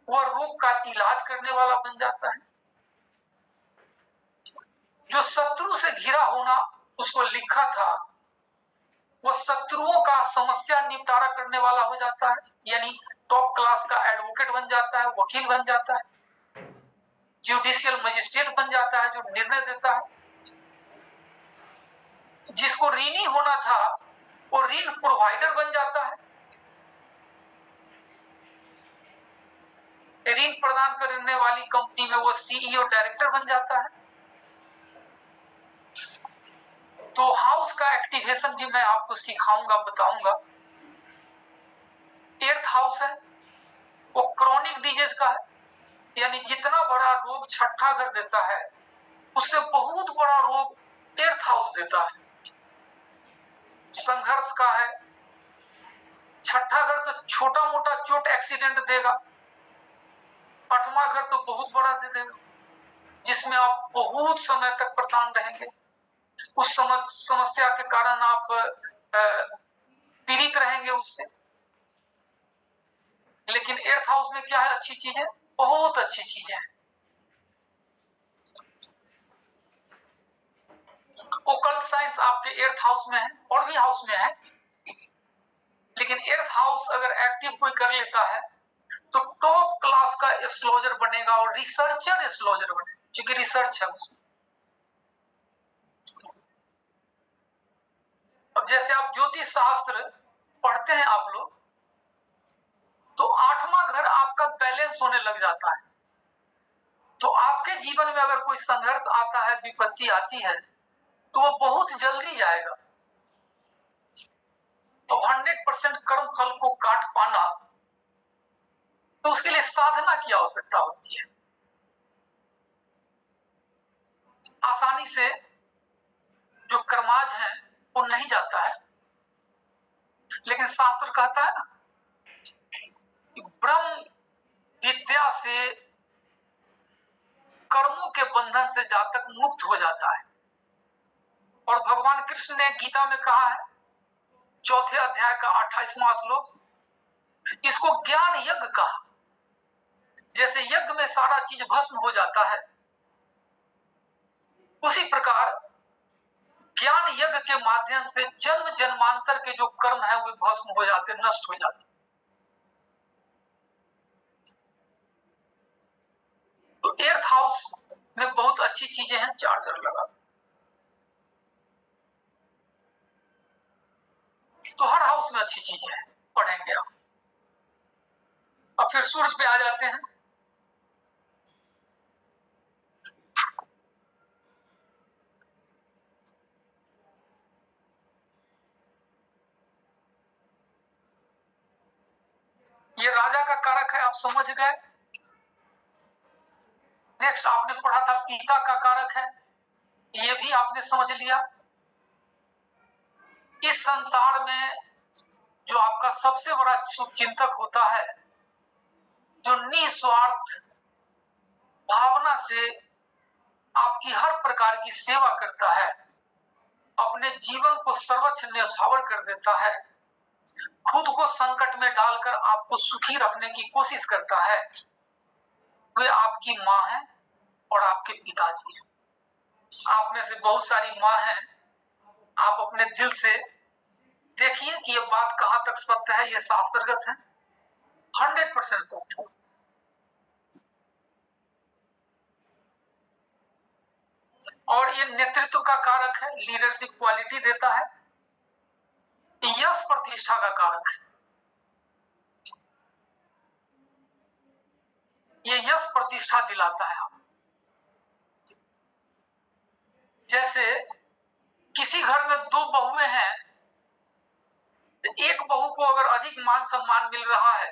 वह रोग का इलाज करने वाला बन जाता है। जो शत्रु से घिरा होना उसको लिखा था वह शत्रुओं का समस्या निपटारा करने वाला हो जाता है। यानी टॉप क्लास का एडवोकेट बन जाता है, वकील बन जाता है। जुडिशियल मजिस्ट्रेट बन जाता है जो निर्णय देता है। जिसको ऋणी होना था वो ऋण प्रोवाइडर बन जाता है, ऋण प्रदान करने वाली कंपनी में वो सीईओ डायरेक्टर बन जाता है। तो हाउस का एक्टिवेशन भी मैं आपको सिखाऊंगा, बताऊंगा। 8th हाउस है वो क्रॉनिक डिजीज का है, यानी जितना बड़ा रोग छठा घर देता है उससे बहुत बड़ा रोग 8th हाउस देता है। संघर्ष का है, छठा घर तो छोटा मोटा चोट एक्सीडेंट देगा, 8वां घर तो बहुत बड़ा दे देगा जिसमें आप बहुत समय तक परेशान रहेंगे। उस समस्या के कारण आप पीड़ित रहेंगे उससे। लेकिन 8th हाउस में क्या है? अच्छी चीजें, बहुत अच्छी चीजें हैं। ओकल्ट साइंस आपके 8th हाउस में है और भी हाउस में है, लेकिन 8th हाउस अगर एक्टिव कोई कर लेता है तो टॉप क्लास का एस्ट्रोलॉजर बनेगा और रिसर्चर एस्ट्रोलॉजर बनेगा, क्योंकि रिसर्च है उसमें। अब जैसे आप ज्योतिष शास्त्र पढ़ते हैं आप लोग, तो 8वां घर आपका बैलेंस होने लग जाता है। तो आपके जीवन में अगर कोई संघर्ष आता है, विपत्ति आती है, तो वो बहुत जल्दी जाएगा। तो 100% कर्म फल को काट पाना, तो उसके लिए साधना की आवश्यकता होती है। आसानी से जो कर्माज है वो नहीं जाता है, लेकिन शास्त्र कहता है ना कि ब्रह्म विद्या से कर्मों के बंधन से जातक मुक्त हो जाता है। और भगवान कृष्ण ने गीता में कहा है, 4थे अध्याय का 28वां श्लोक, इसको ज्ञान यज्ञ कहा। जैसे यज्ञ में सारा चीज भस्म हो जाता है, उसी प्रकार ज्ञान यज्ञ के माध्यम से जन्म जन्मांतर के जो कर्म है वो भस्म हो जाते, नष्ट हो जाते। तो 8th हाउस में बहुत अच्छी चीजें हैं। चार्जर लगा, तो हर हाउस में अच्छी चीजें हैं, पढ़ेंगे आप। अब फिर सूर्य पे आ जाते हैं। ये राजा का कारक है, आप समझ गए। नेक्स्ट आपने पढ़ा था पिता का कारक है, ये भी आपने समझ लिया। इस संसार में जो आपका सबसे बड़ा शुभचिंतक होता है, जो निस्वार्थ भावना से आपकी हर प्रकार की सेवा करता है, अपने जीवन को सर्वोच्च न्यौछावर कर देता है, खुद को संकट में डालकर आपको सुखी रखने की कोशिश करता है, वे आपकी माँ है और आपके पिताजी हैं। आप में से बहुत सारी माँ हैं, आप अपने दिल से देखिए कि ये बात कहां तक सत्य है, ये शास्त्रगत है, 100% सत्य है। और ये नेतृत्व का कारक है, लीडरशिप क्वालिटी देता है, यश प्रतिष्ठा का कारक है। ये यश प्रतिष्ठा दिलाता है। जैसे किसी घर में 2 बहुएं हैं, एक बहू को अगर अधिक मान सम्मान मिल रहा है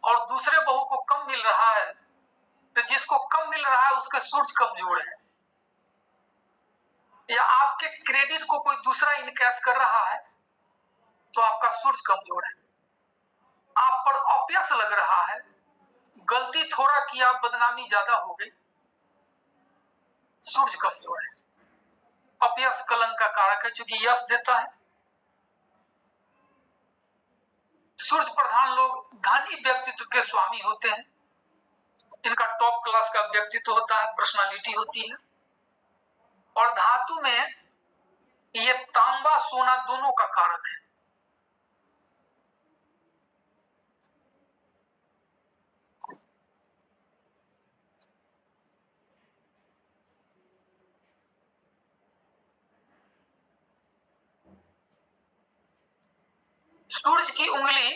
और दूसरे बहू को कम मिल रहा है, तो जिसको कम मिल रहा है उसके सूर्य कमजोर है, या आपके क्रेडिट को कोई दूसरा इनकैश कर रहा है तो आपका सूर्य कमजोर है। आप पर अपयश लग रहा है, गलती थोड़ा किया, बदनामी ज्यादा हो गई, सूर्य कमजोर है। अपयश कलंक का कारक है, क्योंकि यश देता है। सूर्य प्रधान लोग धनी व्यक्तित्व के स्वामी होते हैं, इनका टॉप क्लास का व्यक्तित्व होता है, पर्सनालिटी होती है। और धातु में ये तांबा सोना दोनों का कारक है। सूरज की उंगली,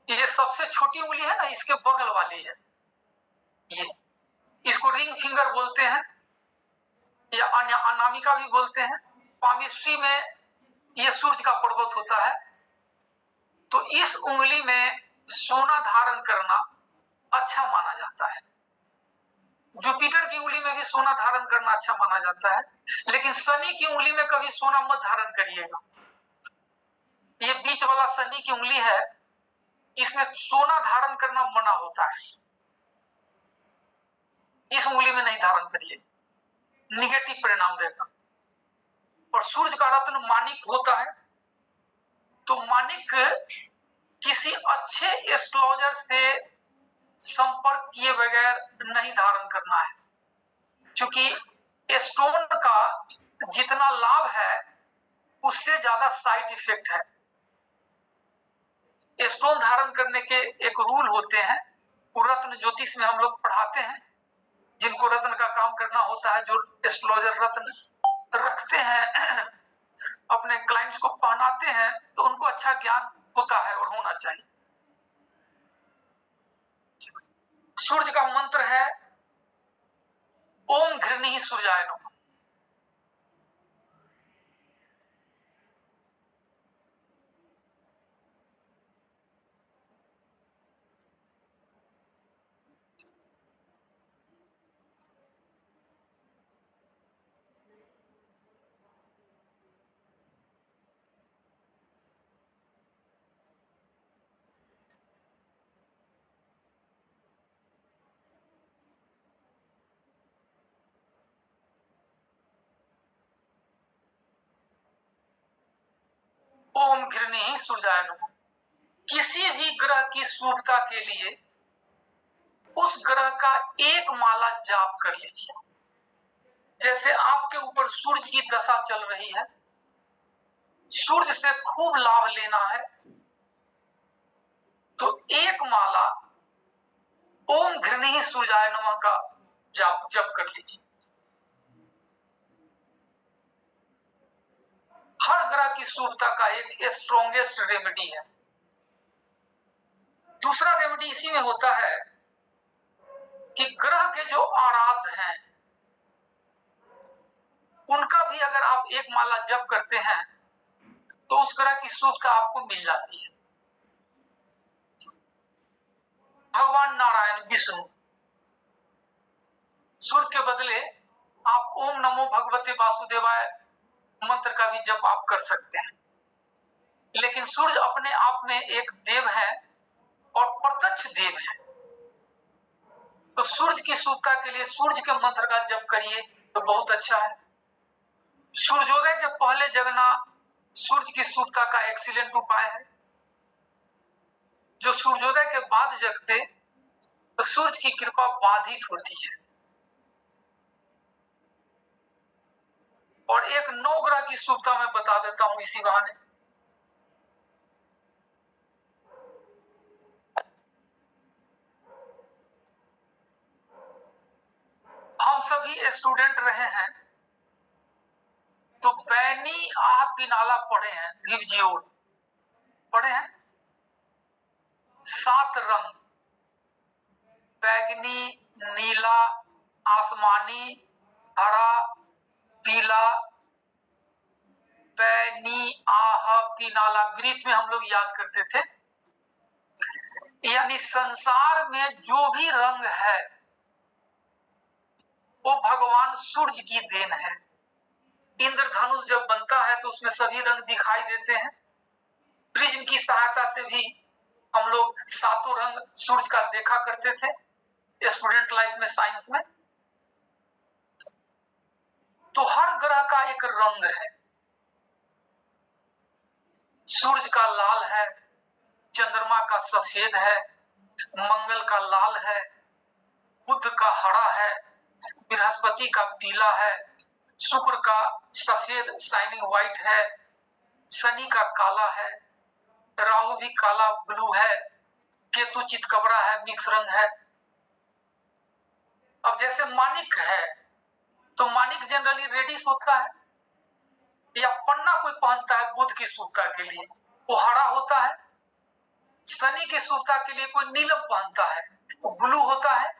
ये सबसे छोटी उंगली है ना, इसके बगल वाली है, ये इसको रिंग फिंगर बोलते हैं या अनामिका भी बोलते हैं। पामिस्ट्री में ये सूरज का पर्वत होता है। तो इस उंगली में सोना धारण करना अच्छा माना जाता है। जुपिटर की उंगली में भी सोना धारण करना अच्छा माना जाता है, लेकिन शनि की उंगली में कभी सोना मत धारण करिएगा। ये बीच वाला शनि की उंगली है, इसमें सोना धारण करना मना होता है। इस उंगली में नहीं धारण करिए, निगेटिव परिणाम देगा। और सूर्य का रत्न माणिक होता है, तो माणिक किसी अच्छे एस्ट्रोलॉजर से संपर्क किए बगैर नहीं धारण करना है, क्योंकि स्टोन का जितना लाभ है उससे ज्यादा साइड इफेक्ट है। स्टोन धारण करने के एक रूल होते हैं, वो रत्न ज्योतिष में हम लोग पढ़ाते हैं। जिनको रत्न का काम करना होता है, जो एस्ट्रोलॉजर रत्न रखते हैं, अपने क्लाइंट्स को पहनाते हैं, तो उनको अच्छा ज्ञान होता है और होना चाहिए। सूर्य का मंत्र है ओम घृणी सूर्याय नमः। ओम घृणी सूर्याय नमः। किसी भी ग्रह की शुभता के लिए उस ग्रह का एक माला जाप कर लीजिए। जैसे आपके ऊपर सूर्य की दशा चल रही है, सूर्य से खूब लाभ लेना है, तो एक माला ओम घृणी सूर्याय नमः का जाप जप कर लीजिए। हर ग्रह की शुभता का एक स्ट्रॉन्गेस्ट रेमेडी है। दूसरा रेमेडी इसी में होता है कि ग्रह के जो आराध्य हैं उनका भी अगर आप एक माला जप करते हैं तो उस ग्रह की शुभता आपको मिल जाती है। भगवान नारायण विष्णु, सूर्य के बदले आप ओम नमो भगवते वासुदेवाय मंत्र का भी जप आप कर सकते हैं। लेकिन सूर्य अपने आप में एक देव है और प्रत्यक्ष देव है, तो सूर्य की शुभता के लिए सूर्य के मंत्र का जप करिए तो बहुत अच्छा है। सूर्योदय के पहले जगना सूर्य की शुभता का एक्सीलेंट उपाय है। जो सूर्योदय के बाद जगते तो सूर्य की कृपा बाधित होती है। और एक 9 ग्रह की शुभता मैं बता देता हूं इसी बहाने। हम सभी स्टूडेंट रहे हैं तो बैनी आह पिनाला पढ़े हैं, भिवजियोर पढ़े हैं। 7 रंग, बैगनी, नीला, आसमानी, हरा, पीला, बैनी आह पिनाला, ग्रीक में हम लोग याद करते थे। यानी संसार में जो भी रंग है वो भगवान सूर्य की देन है। इंद्रधनुष जब बनता है तो उसमें सभी रंग दिखाई देते हैं। प्रिज्म की सहायता से भी हम लोग 7 रंग सूर्य का देखा करते थे स्टूडेंट लाइफ में, साइंस में। तो हर ग्रह का एक रंग है। सूर्य का लाल है, चंद्रमा का सफेद है, मंगल का लाल है, बुध का हरा है, बृहस्पति का पीला है, शुक्र का सफेद शाइनिंग व्हाइट है, शनि का काला है, राहु भी काला ब्लू है, केतु चितकबरा है, मिक्स रंग है। अब जैसे माणिक है तो माणिक जनरली रेडिश होता है, या पन्ना कोई पहनता है बुध की शुभता के लिए, वो हरा होता है। शनि की शुभता के लिए कोई नीलम पहनता है, वो ब्लू होता है।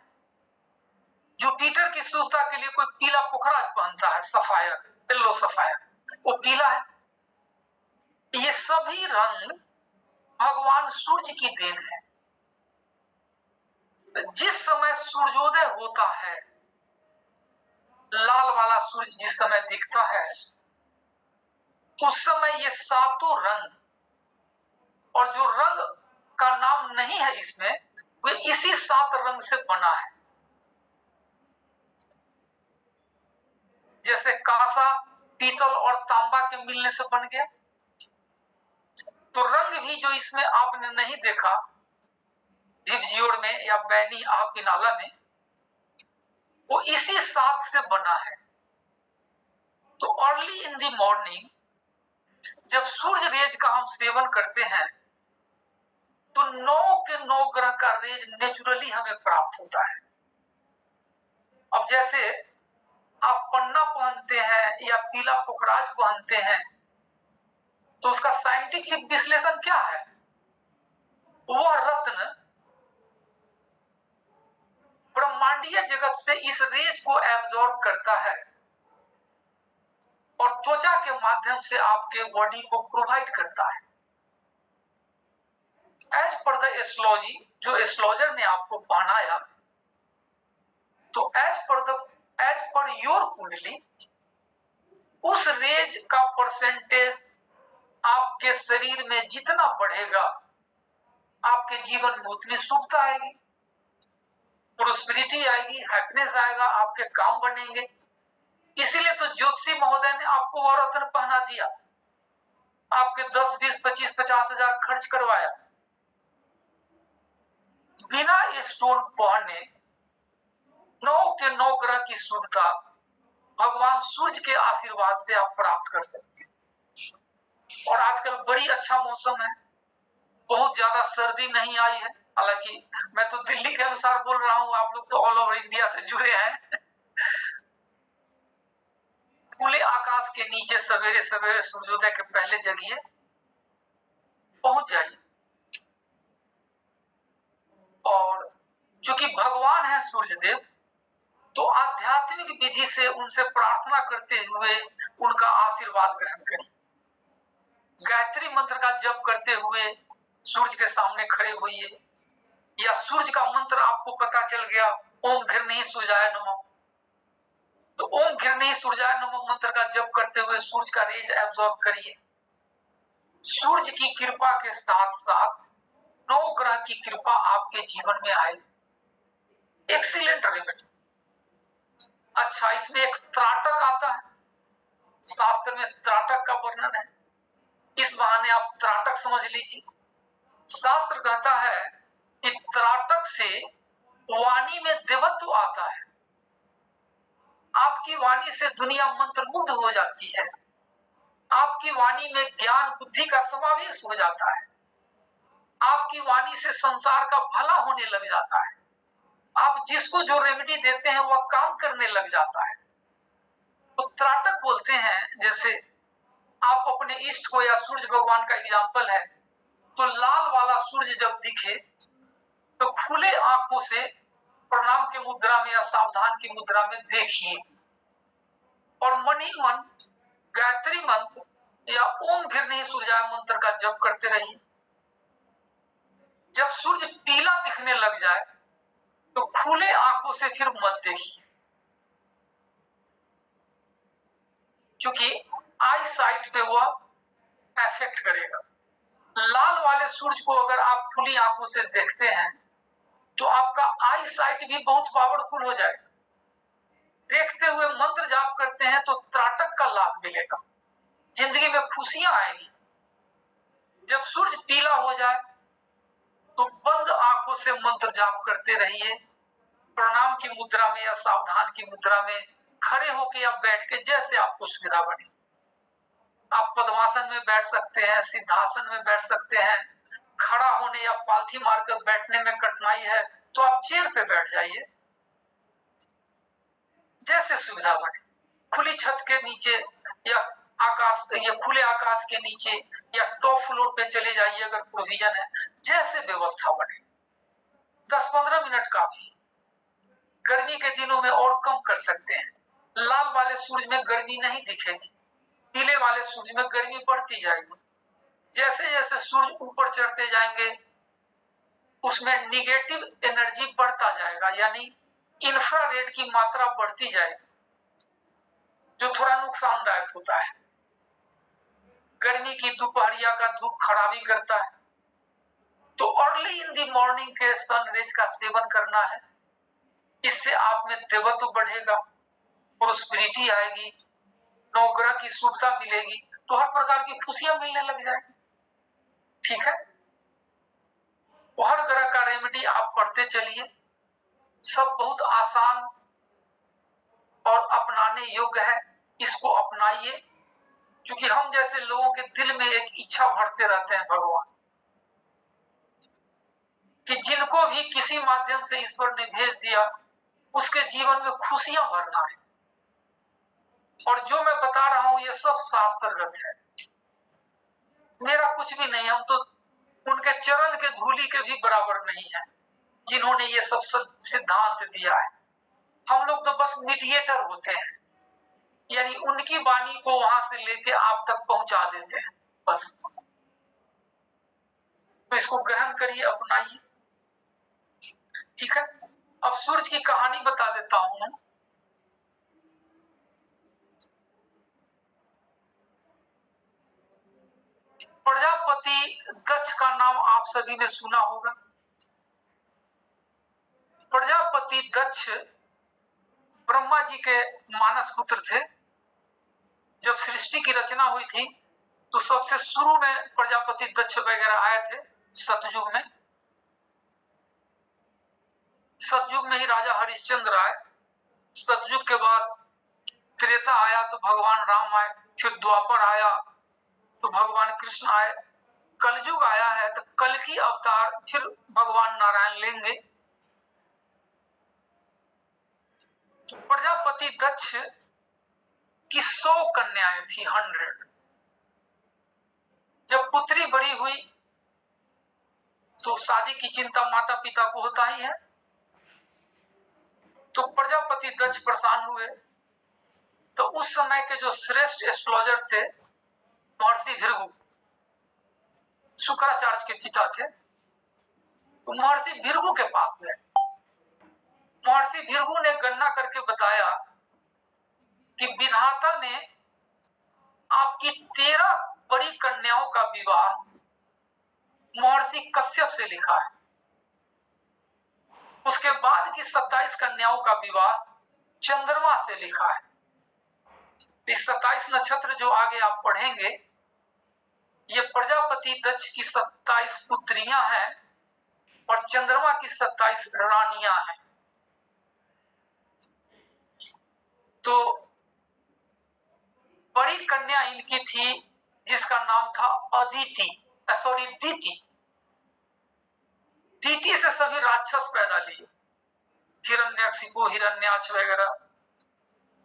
जुपिटर की शुभता के लिए कोई पीला पुखराज पहनता है, सफायर, येलो सफायर, वो पीला है। ये सभी रंग भगवान सूर्य की देन है। जिस समय सूर्योदय होता है, लाल वाला सूर्य जिस समय दिखता है, उस समय ये सातों रंग, और जो रंग का नाम नहीं है इसमें, वे इसी 7 रंग से बना है। जैसे कांसा पीतल और तांबा के मिलने से बन गया, तो रंग भी जो इसमें आपने नहीं देखा ढिबजियोड़ में या बैनी आपिनाला में, वो इसी 7 से बना है। तो अर्ली इन द मॉर्निंग जब सूर्य रेज का हम सेवन करते हैं, तो 9 के 9 ग्रह का रेज नेचुरली हमें प्राप्त होता है। अब जैसे आप पन्ना पहनते हैं या पीला पुखराज पहनते हैं, तो उसका साइंटिफिक विश्लेषण क्या है? वह रत्न ब्रह्मांडीय जगत से इस रेज को एब्जॉर्ब करता है और त्वचा के माध्यम से आपके बॉडी को प्रोवाइड करता है। एज पर द एस्ट्रोलॉजी, जो एस्ट्रोलॉजर ने आपको पहनाया, तो एज पर योर कुंडली, उस रेज का परसेंटेज आपके शरीर में जितना बढ़ेगा, आपके जीवन में उतनी शुभता आएगी, प्रोस्पेरिटी आएगी, हैप्पीनेस आएगा, आपके काम बनेंगे। इसीलिए तो ज्योतिषी महोदय ने आपको वो रत्न पहना दिया, आपके 10, 20, 25, 50 हजार खर्च करवाया। बिना ये स्टोन पहने 9 के 9 ग्रह की शुद्धता भगवान सूर्य के आशीर्वाद से आप प्राप्त कर सकते हैं। और आजकल बड़ी अच्छा मौसम है, बहुत ज्यादा सर्दी नहीं आई है। हालांकि मैं तो दिल्ली के अनुसार बोल रहा हूं, आप लोग तो ऑल ओवर इंडिया से जुड़े हैं। खुले आकाश के नीचे सवेरे सवेरे सूर्योदय के पहले जगिए, पहुंच जाइए। और चूंकि भगवान है सूर्यदेव, तो आध्यात्मिक विधि से उनसे प्रार्थना करते हुए उनका आशीर्वाद ग्रहण करें। गायत्री मंत्र का जप करते हुए सूर्य के सामने खड़े होइए, या सूर्य का मंत्र आपको पता चल गया, ओम घृणीहि सूर्याय नमः, तो ओम घृणीहि सूर्याय नमः मंत्र का जप करते हुए सूर्य का रेज एब्जॉर्ब करिए। सूर्य की कृपा के साथ साथ 9 ग्रह की कृपा आपके जीवन में आएगी। Excellent remedy. अच्छा, इसमें एक त्राटक आता है, शास्त्र में त्राटक का वर्णन है, इस बहाने आप त्राटक समझ लीजिए। शास्त्र कहता है कि त्राटक से वाणी में देवत्व आता है, आपकी वाणी से दुनिया मंत्रमुग्ध हो जाती है, आपकी वाणी में ज्ञान बुद्धि का समावेश हो जाता है, आपकी वाणी से संसार का भला होने लग जाता है, आप जिसको जो रेमेडी देते हैं वह काम करने लग जाता है। तो त्राटक बोलते हैं, जैसे आप अपने इष्ट को, या सूर्य भगवान का एग्जाम्पल है, तो लाल वाला सूर्य जब दिखे तो खुले आंखों से प्रणाम की मुद्रा में या सावधान की मुद्रा में देखिए, और मन ही मन गायत्री मंत्र या ओम घृणीहि सूर्याय मंत्र का जप करते रहिए। जब सूर्य पीला दिखने लग जाए तो खुले आंखों से फिर मत देखिए, क्योंकि आई साइट पे वह इफेक्ट करेगा। लाल वाले सूरज को अगर आप खुली आंखों से देखते हैं तो आपका आई साइट भी बहुत पावरफुल हो जाएगा। देखते हुए मंत्र जाप करते हैं तो त्राटक का लाभ मिलेगा, जिंदगी में खुशियां आएंगी। जब सूरज पीला हो जाए तो बंद आंखों से मंत्र जाप करते रहिए, प्रणाम की मुद्रा में या सावधान की मुद्रा में, खड़े होकर या बैठ के, जैसे आपको सुविधा बने। आप पद्मासन में बैठ सकते हैं, सिद्धासन में बैठ सकते हैं, खड़ा होने या पालथी मारकर बैठने में कठिनाई है तो आप चेयर पे बैठ जाइए, जैसे सुविधा बने। खुली छत के नीचे या आकाश, ये खुले आकाश के नीचे या टॉप फ्लोर पे चले जाइए अगर प्रोविजन है, जैसे व्यवस्था बने। 10-15 मिनट काफी। गर्मी के दिनों में और कम कर सकते हैं। लाल वाले सूरज में गर्मी नहीं दिखेगी, पीले वाले सूरज में गर्मी बढ़ती जाएगी। जैसे जैसे सूरज ऊपर चढ़ते जाएंगे उसमें निगेटिव एनर्जी बढ़ता जाएगा, यानी इंफ्रारेड की मात्रा बढ़ती जाएगी, जो थोड़ा नुकसानदायक होता है। गर्मी की दोपहरिया का धूप खराबी करता है। तो अर्ली इन दी मॉर्निंग के सनरेज का सेवन करना है। इससे आप में देवत्व बढ़ेगा, प्रोस्पेरिटी आएगी, नवग्रह की शुभता मिलेगी, तो हर प्रकार की खुशियां मिलने लग जाएगी। ठीक है, तो हर ग्रह का रेमेडी आप पढ़ते चलिए, सब बहुत आसान और अपनाने योग्य है। इसको अपनाइए, क्योंकि हम जैसे लोगों के दिल में एक इच्छा भरते रहते हैं भगवान, कि जिनको भी किसी माध्यम से ईश्वर ने भेज दिया उसके जीवन में खुशियां भरना है। और जो मैं बता रहा हूं ये सब शास्त्रगत है, मेरा कुछ भी नहीं है। हम तो उनके चरण के धूलि के भी बराबर नहीं है जिन्होंने ये सब सिद्धांत दिया है। हम लोग तो बस मीडिएटर होते हैं, यानी उनकी वाणी को वहां से लेके आप तक पहुंचा देते हैं बस। तो इसको ग्रहण करिए, अपनाइए। ठीक है, अब सूरज की कहानी बता देता हूं। प्रजापति दक्ष का नाम आप सभी ने सुना होगा। प्रजापति दक्ष ब्रह्मा जी के मानस पुत्र थे। जब सृष्टि की रचना हुई थी तो सबसे शुरू में प्रजापति दक्ष वगैरह आए थे सतयुग में। सतयुग में ही राजा हरिश्चंद्र आए। सतयुग के बाद त्रेता आया तो भगवान राम आए, फिर द्वापर आया तो भगवान कृष्ण आए, कलयुग आया है तो कल की अवतार फिर भगवान नारायण लेंगे। तो प्रजापति दक्ष की 100 कन्याएं थी, 100। जब पुत्री बड़ी हुई तो शादी की चिंता माता पिता को होता ही है। तो प्रजापति दक्ष परेशान हुए। तो उस समय के जो श्रेष्ठ एस्ट्रोलॉजर थे महर्षि भृगु, शुक्राचार्य के पिता थे, तो महर्षि भृगु के पास गए। महर्षि भृगु ने गणना करके बताया कि विधाता ने आपकी 13 बड़ी कन्याओं का विवाह महर्षि कश्यप से लिखा है। उसके बाद की 27 कन्याओं का विवाह चंद्रमा से लिखा है। इस 27 नक्षत्र जो आगे आप पढ़ेंगे, ये प्रजापति दक्ष की 27 पुत्रियां हैं और चंद्रमा की 27 रानियां हैं। तो बड़ी कन्या इनकी थी जिसका नाम था अदिति, दीति। दीति से सभी राक्षस पैदा लिए, हिरण्यकशिपु, हिरण्याक्ष वगैरह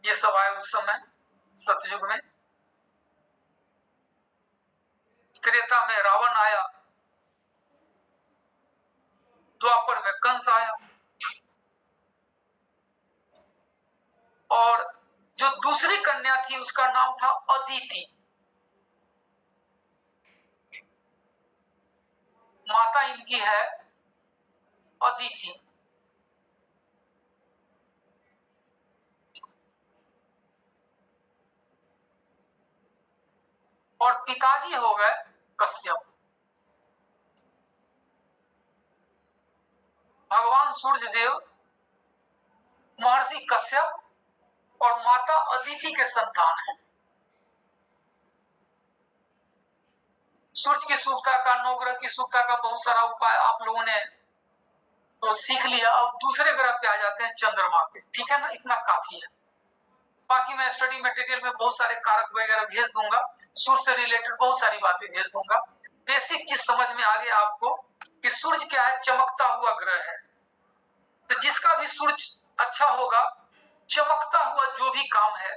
ये सब आए उस समय सतयुग में। त्रेता में रावण आया, द्वापर में कंस आया, और जो दूसरी कन्या थी उसका नाम था अदिति। माता इनकी है अदिति। और पिताजी हो गए कश्यप। भगवान सूर्य देव महर्षि कश्यप और माता अदिति के संतान हैं। सूर्य की शुभता का, नवग्रह की शुभता का बहुत सारा उपाय आप लोगों ने तो सीख लिया। अब दूसरे ग्रह पे आ जाते हैं, चंद्रमा पे। ठीक है ना, इतना काफी है। बाकी मैं स्टडी मटेरियल में बहुत सारे कारक वगैरह भेज दूंगा, सूर्य से रिलेटेड बहुत सारी बातें भेज दूंगा। बेसिक चीज समझ में आ गया आपको कि सूर्य क्या है, चमकता हुआ ग्रह है। तो जिसका भी सूर्य अच्छा होगा, चमकता हुआ जो भी काम है,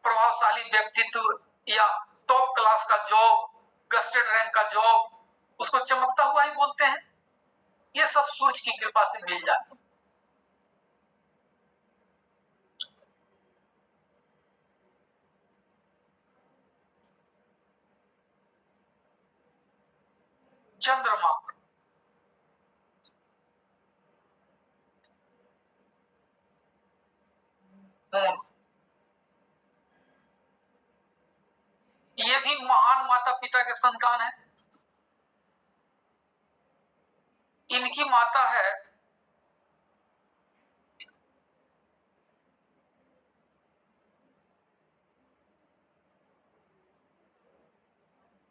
प्रभावशाली व्यक्तित्व या टॉप क्लास का जॉब, गस्टेड रैंक का जॉब, उसको चमकता हुआ ही बोलते हैं। ये सब सूरज की कृपा से मिल जाते हैं। चंद्रमा, मून, ये भी महान माता पिता के संतान है। इनकी माता है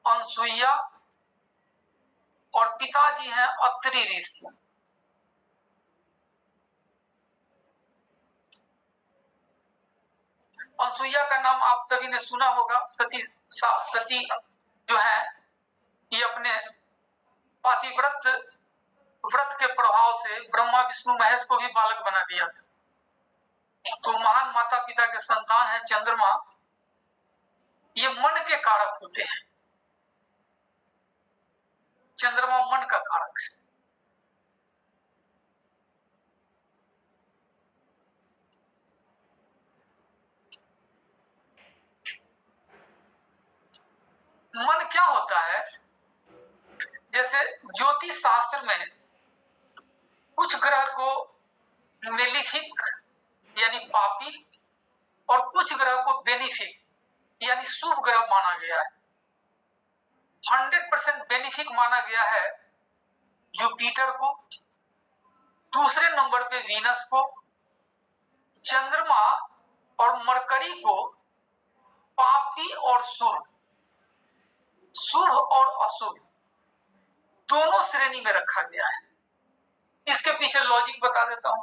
अनसुईया और पिताजी हैं अत्रि ऋषि। अनसुईया का नाम आप सभी ने सुना होगा। सती जो है ये अपने पातिव्रत व्रत के प्रभाव से ब्रह्मा विष्णु महेश को भी बालक बना दिया था। तो महान माता पिता के संतान है चंद्रमा। ये मन के कारक होते हैं। चंद्रमा मन का कारक है। मन क्या होता है? जैसे ज्योतिष शास्त्र में कुछ ग्रह को मेलिफिक यानी पापी और कुछ ग्रह को बेनिफिक यानी शुभ ग्रह माना गया है। 100% बेनिफिक माना गया है जुपिटर को, दूसरे नंबर पे वीनस को, चंद्रमा और मरकरी को पापी और शुभ, शुभ और अशुभ दोनों श्रेणी में रखा गया है। इसके पीछे लॉजिक बता देता हूं।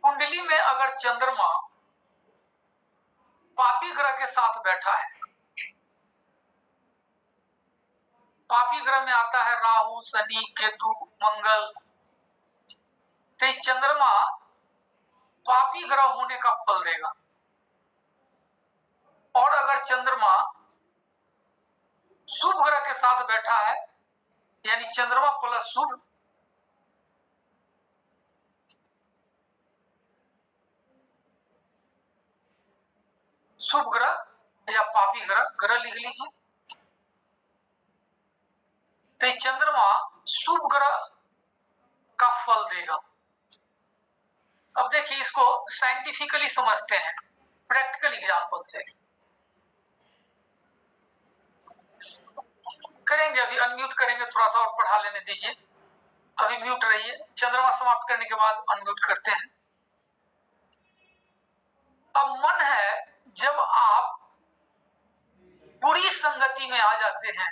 कुंडली में अगर चंद्रमा पापी ग्रह के साथ बैठा है, पापी ग्रह में आता है राहु, शनि, केतु, मंगल, तो चंद्रमा पापी ग्रह होने का फल देगा। और अगर चंद्रमा शुभ ग्रह के साथ बैठा है यानी चंद्रमा प्लस शुभ, शुभ ग्रह या पापी ग्रह लिख लीजिए, तो चंद्रमा शुभ ग्रह का फल देगा। अब देखिए इसको साइंटिफिकली समझते हैं प्रैक्टिकल एग्जांपल से। करेंगे अभी अनम्यूट करेंगे, थोड़ा सा और पढ़ा लेने दीजिए। अभी म्यूट रहिए, चंद्रमा समाप्त करने के बाद अनम्यूट करते हैं। अब मन है, जब आप बुरी संगति में आ जाते हैं,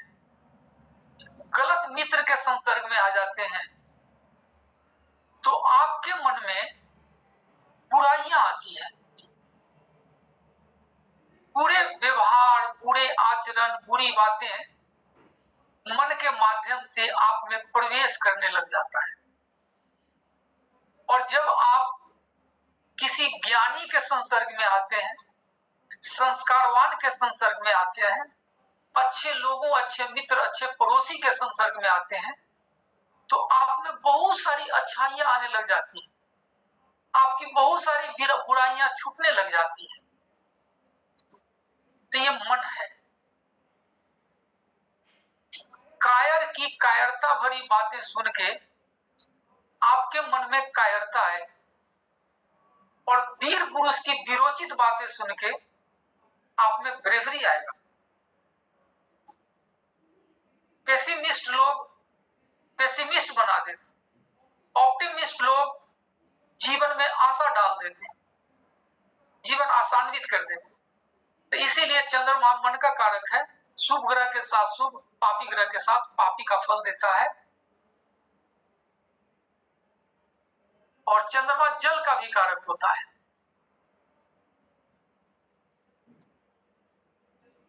गलत मित्र के संसर्ग में आ जाते हैं, तो आपके मन में बुराइयां आती हैं। बुरे व्यवहार, बुरे आचरण, बुरी बातें मन के माध्यम से आप में प्रवेश करने लग जाता है। और जब आप किसी ज्ञानी के संसर्ग में आते हैं, संस्कारवान के संसर्ग में आते हैं, अच्छे लोगों, अच्छे मित्र, अच्छे पड़ोसी के संसर्ग में आते हैं, तो आप में बहुत सारी अच्छाइयां आने लग जाती हैं, आपकी बहुत सारी बुराइयां छूटने लग जाती हैं। तो ये मन है। कायर की कायरता भरी बातें सुन के आपके मन में कायरता है, और वीर पुरुष की वीरोचित बातें सुन के आप में ब्रेवरी आएगा। पेसिमिस्ट लोग पेसिमिस्ट बना देते, ऑप्टिमिस्ट लोग जीवन में आशा डाल देते, जीवन आसान्वित कर देते। तो इसीलिए चंद्रमा मन का कारक है, शुभ ग्रह के साथ शुभ, पापी ग्रह के साथ पापी का फल देता है। और चंद्रमा जल का भी कारक होता है।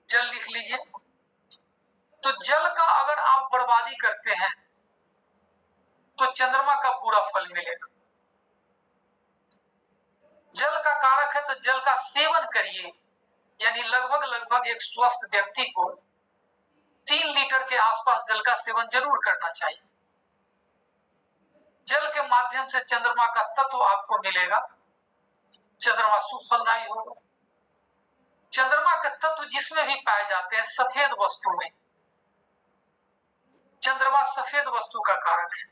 जल लिख लीजिए। तो जल का अगर आप बर्बादी करते हैं तो चंद्रमा का बुरा फल मिलेगा। जल का कारक है तो जल का सेवन करिए, यानी लगभग एक स्वस्थ व्यक्ति को 3 लीटर के आसपास जल का सेवन जरूर करना चाहिए। जल के माध्यम से चंद्रमा का तत्व आपको मिलेगा, चंद्रमा सुफलदायी होगा। चंद्रमा के तत्व जिसमें भी पाए जाते हैं सफेद वस्तु में, चंद्रमा सफेद वस्तु का कारक है।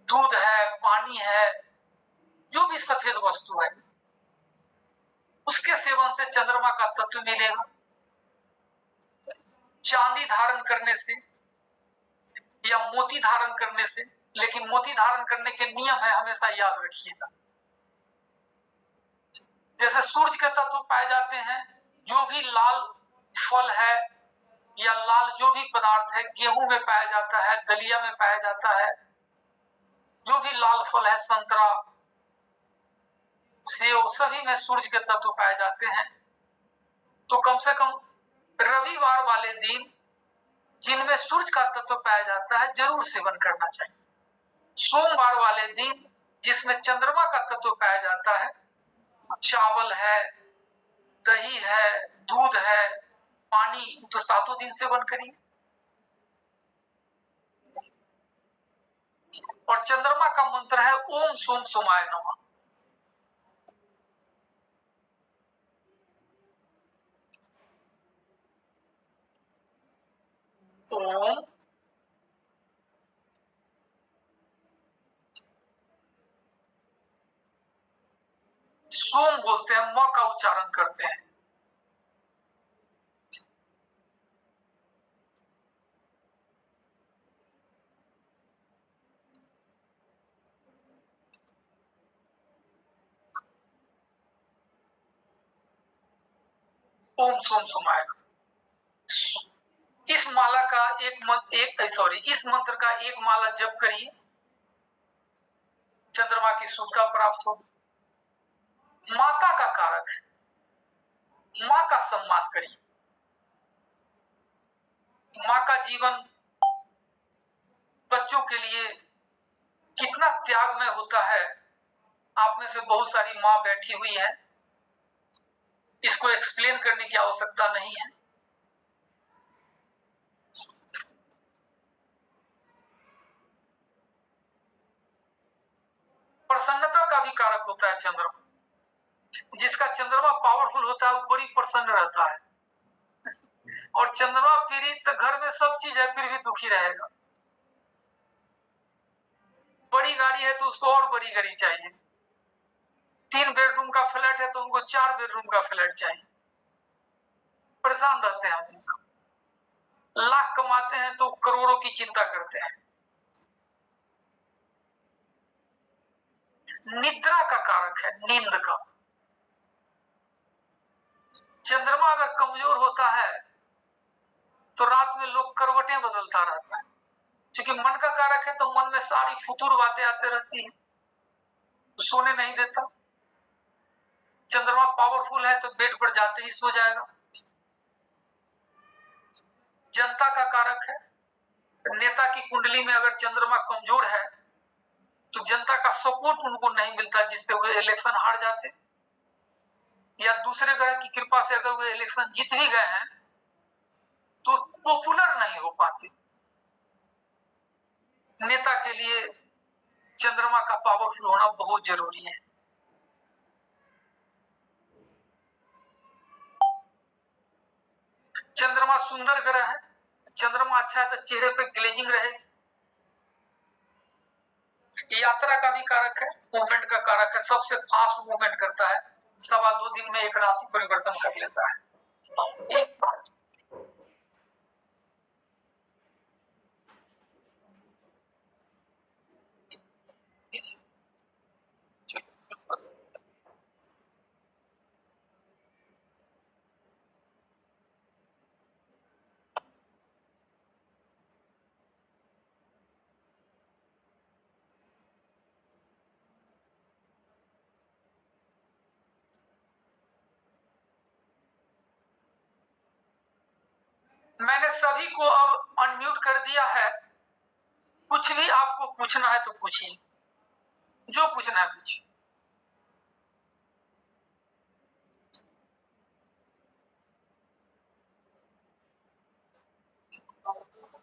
दूध है, पानी है, जो भी सफेद वस्तु है उसके सेवन से चंद्रमा का तत्व मिलेगा। चांदी धारण करने से या मोती धारण करने से, लेकिन मोती धारण करने के नियम है, हमेशा याद रखिएगा। जैसे सूरज के तत्व पाए जाते हैं, जो भी लाल फल है या लाल जो भी पदार्थ है, गेहूं में पाया जाता है, दलिया में पाया जाता है, जो भी लाल फल है, संतरा, सेब, सभी में सूरज के तत्व पाए जाते हैं। तो कम से कम रविवार वाले दिन जिनमें सूरज का तत्व पाया जाता है जरूर सेवन करना चाहिए। सोमवार वाले दिन जिसमें चंद्रमा का तत्व पाया जाता है, चावल है, दही है, दूध है, पानी, तो 7 दिन सेवन करिए। और चंद्रमा का मंत्र है ओम सोम सोमाय नमः। ओम सोम बोलते हैं, म का उच्चारण करते हैं। ओम सोम सोमाय नमः। इस माला का इस मंत्र का एक माला जप करिए, चंद्रमा की शुद्धता प्राप्त हो। माता का कारक है, माँ का सम्मान करिए। माँ का जीवन बच्चों के लिए कितना त्यागमय होता है, आप में से बहुत सारी माँ बैठी हुई है, इसको एक्सप्लेन करने की आवश्यकता नहीं है। प्रसन्नता का भी कारक होता है चंद्रमा। जिसका चंद्रमा पावरफुल होता है वो बड़ी प्रसन्न रहता है, और चंद्रमा पीड़ित तो घर में सब चीज है फिर भी दुखी रहेगा। बड़ी गाड़ी है तो उसको और बड़ी गाड़ी चाहिए, 3 बेडरूम का फ्लैट है तो उनको 4 बेडरूम का फ्लैट चाहिए, परेशान रहते हैं हमेशा। लाख कमाते हैं तो करोड़ों की चिंता करते हैं। निद्रा का कारक है, नींद का। चंद्रमा अगर कमजोर होता है तो रात में लोग करवटें बदलता रहता है, क्योंकि मन का कारक है तो मन में सारी फुतूर बातें आते रहती है, सोने नहीं देता। चंद्रमा पावरफुल है तो बेड पर जाते ही सो जाएगा। जनता का कारक है, नेता की कुंडली में अगर चंद्रमा कमजोर है तो जनता का सपोर्ट उनको नहीं मिलता, जिससे वे इलेक्शन हार जाते, या दूसरे ग्रह की कृपा से अगर वे इलेक्शन जीत भी गए हैं तो पॉपुलर नहीं हो पाते। नेता के लिए चंद्रमा का पावरफुल होना बहुत जरूरी है। चंद्रमा सुंदर ग्रह है, चंद्रमा अच्छा है तो चेहरे पे ग्लेजिंग रहेगी। यात्रा का भी कारक है, मूवमेंट का कारक है, सबसे फास्ट मूवमेंट करता है, 2.25 दिन में एक राशि परिवर्तन कर लेता है। मैंने सभी को अब अनम्यूट कर दिया है। कुछ भी आपको पूछना है तो पूछिए, जो पूछना है पूछिए।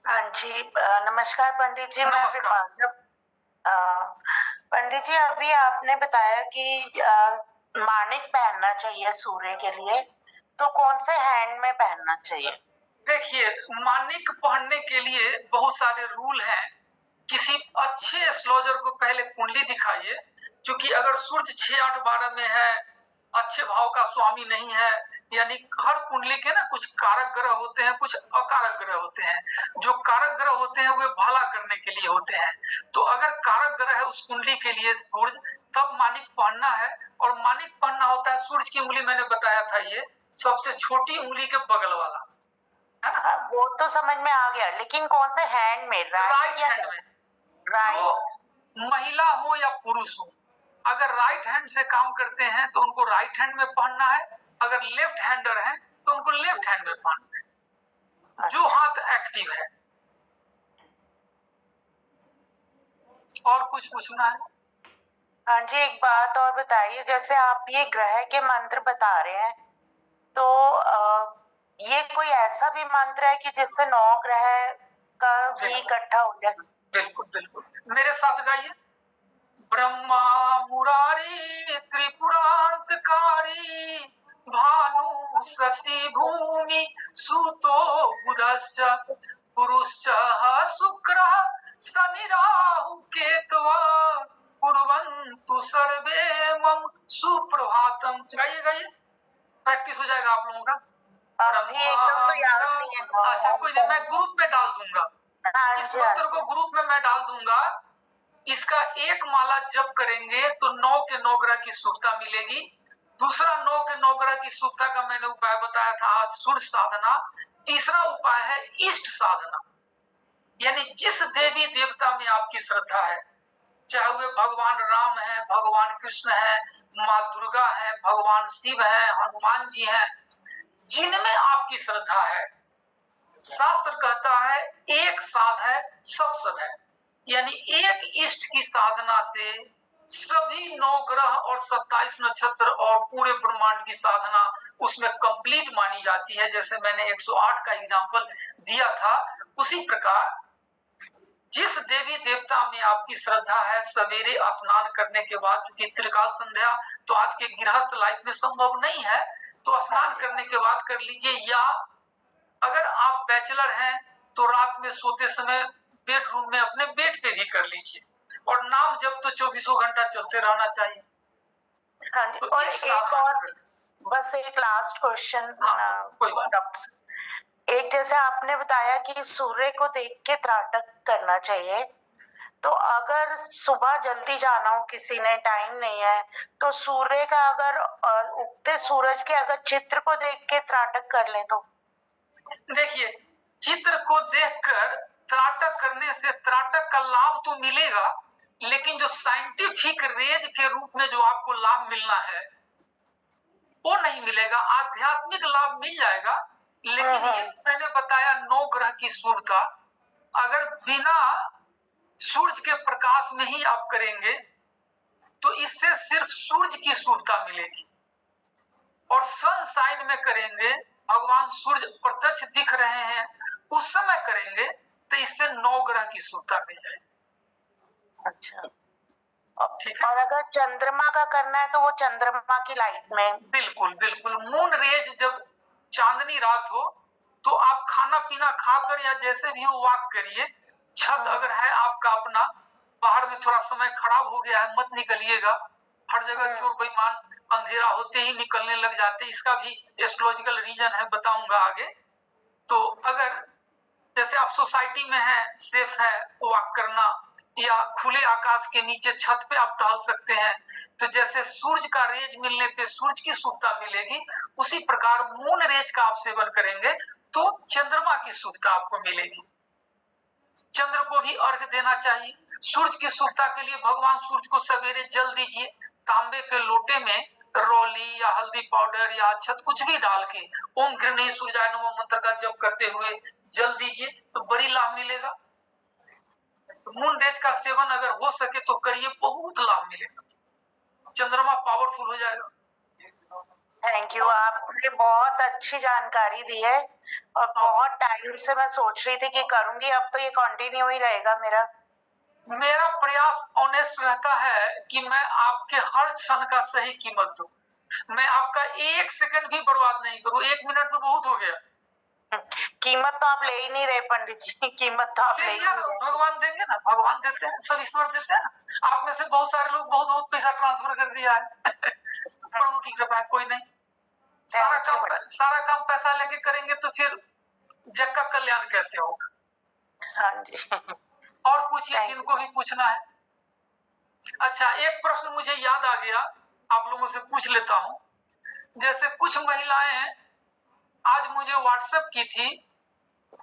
हाँ जी, नमस्कार पंडित जी, मैं नमस्कार। विपाशा। पंडित जी, अभी आपने बताया कि माणिक पहनना चाहिए सूर्य के लिए, तो कौन से हैंड में पहनना चाहिए? देखिए, मानिक पहनने के लिए बहुत सारे रूल हैं। किसी अच्छे एस्ट्रोलॉजर को पहले कुंडली दिखाइए, क्योंकि अगर सूर्य 6, 8, 12 में है, अच्छे भाव का स्वामी नहीं है, यानी हर कुंडली के ना कुछ कारक ग्रह होते हैं, कुछ अकारक ग्रह होते हैं। जो कारक ग्रह होते हैं वे भला करने के लिए होते हैं। तो अगर कारक ग्रह है उस कुंडली के लिए सूर्य, तब मानिक पहनना है। और मानिक पहनना होता है, सूर्य की उंगली मैंने बताया था, ये सबसे छोटी उंगली के बगल वाला, है ना? वो तो समझ में आ गया, लेकिन कौन से हैंड में? राइट हैंड में। जो महिला हो या पुरुष हो, अगर राइट हैंड से काम करते हैं तो उनको राइट हैंड में पहनना है, अगर लेफ्ट हैंडर हैं तो उनको लेफ्ट हैंड में पहनना है, जो हाथ एक्टिव है। और कुछ पूछना है? हाँ जी, एक बात और बताइए, जैसे आप ये ग्रह के मंत्र बता रहे हैं, तो ये कोई ऐसा भी मंत्र है कि जिससे 9 ग्रह का भी इकट्ठा हो जाए? बिल्कुल बिल्कुल, मेरे साथ गाइए। ब्रह्मा मुरारी त्रिपुरांतकारी भानु शशि भूमि सुतो बुधश्च पुरुश्च शुक्र शनि राहु केतवा कुर्वन्तु सर्वे मम सुप्रभातम। गाइए गाइए, प्रैक्टिस हो जाएगा आप लोगों का। अभी एकदम तो याद नहीं है। अच्छा कोई नहीं, मैं ग्रुप में डाल दूंगा, इस मंत्र को ग्रुप में मैं डाल दूंगा। इसका एक माला जप करेंगे तो 9 के 9 ग्रह की शुभता मिलेगी। दूसरा 9 के 9 ग्रह की शुभता का मैंने उपाय बताया था आज, सूर्य साधना। तीसरा उपाय है इष्ट साधना, यानी जिस देवी देवता में आपकी श्रद्धा है, चाहे वे भगवान राम है, भगवान कृष्ण है, माँ दुर्गा है, भगवान शिव है, हनुमान जी हैं, जिनमें आपकी श्रद्धा है, शास्त्र कहता है एक साध है सब सद है, यानी एक इष्ट की साधना से सभी 9 ग्रह और 27 नक्षत्र और पूरे ब्रह्मांड की साधना उसमें कंप्लीट मानी जाती है। जैसे मैंने 108 का एग्जांपल दिया था, उसी प्रकार जिस देवी देवता में आपकी श्रद्धा है, सवेरे स्नान करने के बाद, चूंकि त्रिकाल संध्या तो आज के गृहस्थ लाइफ में संभव नहीं है, तो स्नान करने के बाद कर लीजिए, या अगर आप बैचलर हैं तो रात में सोते समय बेडरूम में अपने बेड पे भी कर लीजिए। और नाम जब तो 24 घंटा चलते रहना चाहिए। हाँ जी, तो और एक और बस एक लास्ट क्वेश्चन डॉक्टर, एक जैसे आपने बताया कि सूर्य को देख के त्राटक करना चाहिए, तो अगर सुबह जल्दी जाना हो, किसी ने टाइम नहीं है, तो सूर्य का अगर उगते सूरज के अगर चित्र को देख के त्राटक कर ले तो? देखिए, चित्र को देखकर त्राटक करने से त्राटक का लाभ तो मिलेगा, लेकिन जो साइंटिफिक रेज के रूप में जो आपको लाभ मिलना है वो नहीं मिलेगा। आध्यात्मिक लाभ मिल जाएगा, लेकिन ये मैंने बताया 9 ग्रह की शुभता, अगर बिना सूरज के प्रकाश में ही आप करेंगे तो इससे सिर्फ सूरज की शुभता मिलेगी। और सनशाइन में करेंगे, भगवान सूर्य प्रत्यक्ष दिख रहे हैं, उस समय करेंगे तो इससे 9 ग्रह की शुभता मिल जाएगी। अच्छा, ठीक है। और अगर चंद्रमा का करना है तो वो चंद्रमा की लाइट में? बिल्कुल बिल्कुल, मून रेज जब चांदनी रात हो तो आप खाना पीना खाकर या जैसे भी हो वॉक करिए। छत अगर है आपका अपना, बाहर में थोड़ा समय खराब हो गया है, मत निकलिएगा। हर जगह चोर बेईमान अंधेरा होते ही निकलने लग जाते, इसका भी एस्ट्रोलॉजिकल रीजन है, बताऊंगा आगे। तो अगर जैसे आप सोसाइटी में हैं, सेफ है वॉक करना, या खुले आकाश के नीचे छत पे आप टहल सकते हैं, तो जैसे सूरज का रेज मिलने पे सूरज की शुभता मिलेगी, उसी प्रकार मून रेज का आप सेवन करेंगे तो चंद्रमा की शुभता आपको मिलेगी। चंद्र को भी अर्घ देना चाहिए। सूरज की शुभता के लिए भगवान सूरज को सवेरे जल दीजिए, तांबे के लोटे में रोली या हल्दी पाउडर या अक्षत कुछ भी डाल के ओम गृह्णी सूर्याय नमः मंत्र का जप करते हुए जल दीजिए तो बड़ी लाभ मिलेगा। मून डेज का सेवन अगर हो सके तो करिए, बहुत लाभ मिलेगा, चंद्रमा पावरफुल हो जाएगा। थैंक यू, आपने बहुत अच्छी जानकारी दी है और बहुत टाइम से मैं सोच रही थी कि करूंगी, अब तो ये कंटिन्यू ही रहेगा मेरा प्रयास ऑनेस्ट रहता है कि मैं आपके हर क्षण का सही कीमत दूं, मैं आपका एक सेकंड भी बर्बाद नहीं करूं। 1 मिनट तो बहुत हो गया। कीमत तो आप ले ही नहीं रहे पंडित जी, कीमत तो आप ले ही नहीं रहे। भगवान देंगे ना, भगवान देते हैं, सब ईश्वर देते हैं ना। आप में से बहुत सारे लोग बहुत बहुत पैसा ट्रांसफर कर दिया है प्रभु की कृपा है, कोई नहीं। सारा काम पैसा लेके करेंगे तो फिर जग का कल्याण कैसे होगा? हाँ जी। और पूछिए जिनको भी पूछना है। अच्छा, एक प्रश्न मुझे याद आ गया, आप लोगों से पूछ लेता हूं। जैसे कुछ महिलाएं आज मुझे व्हाट्सएप की थी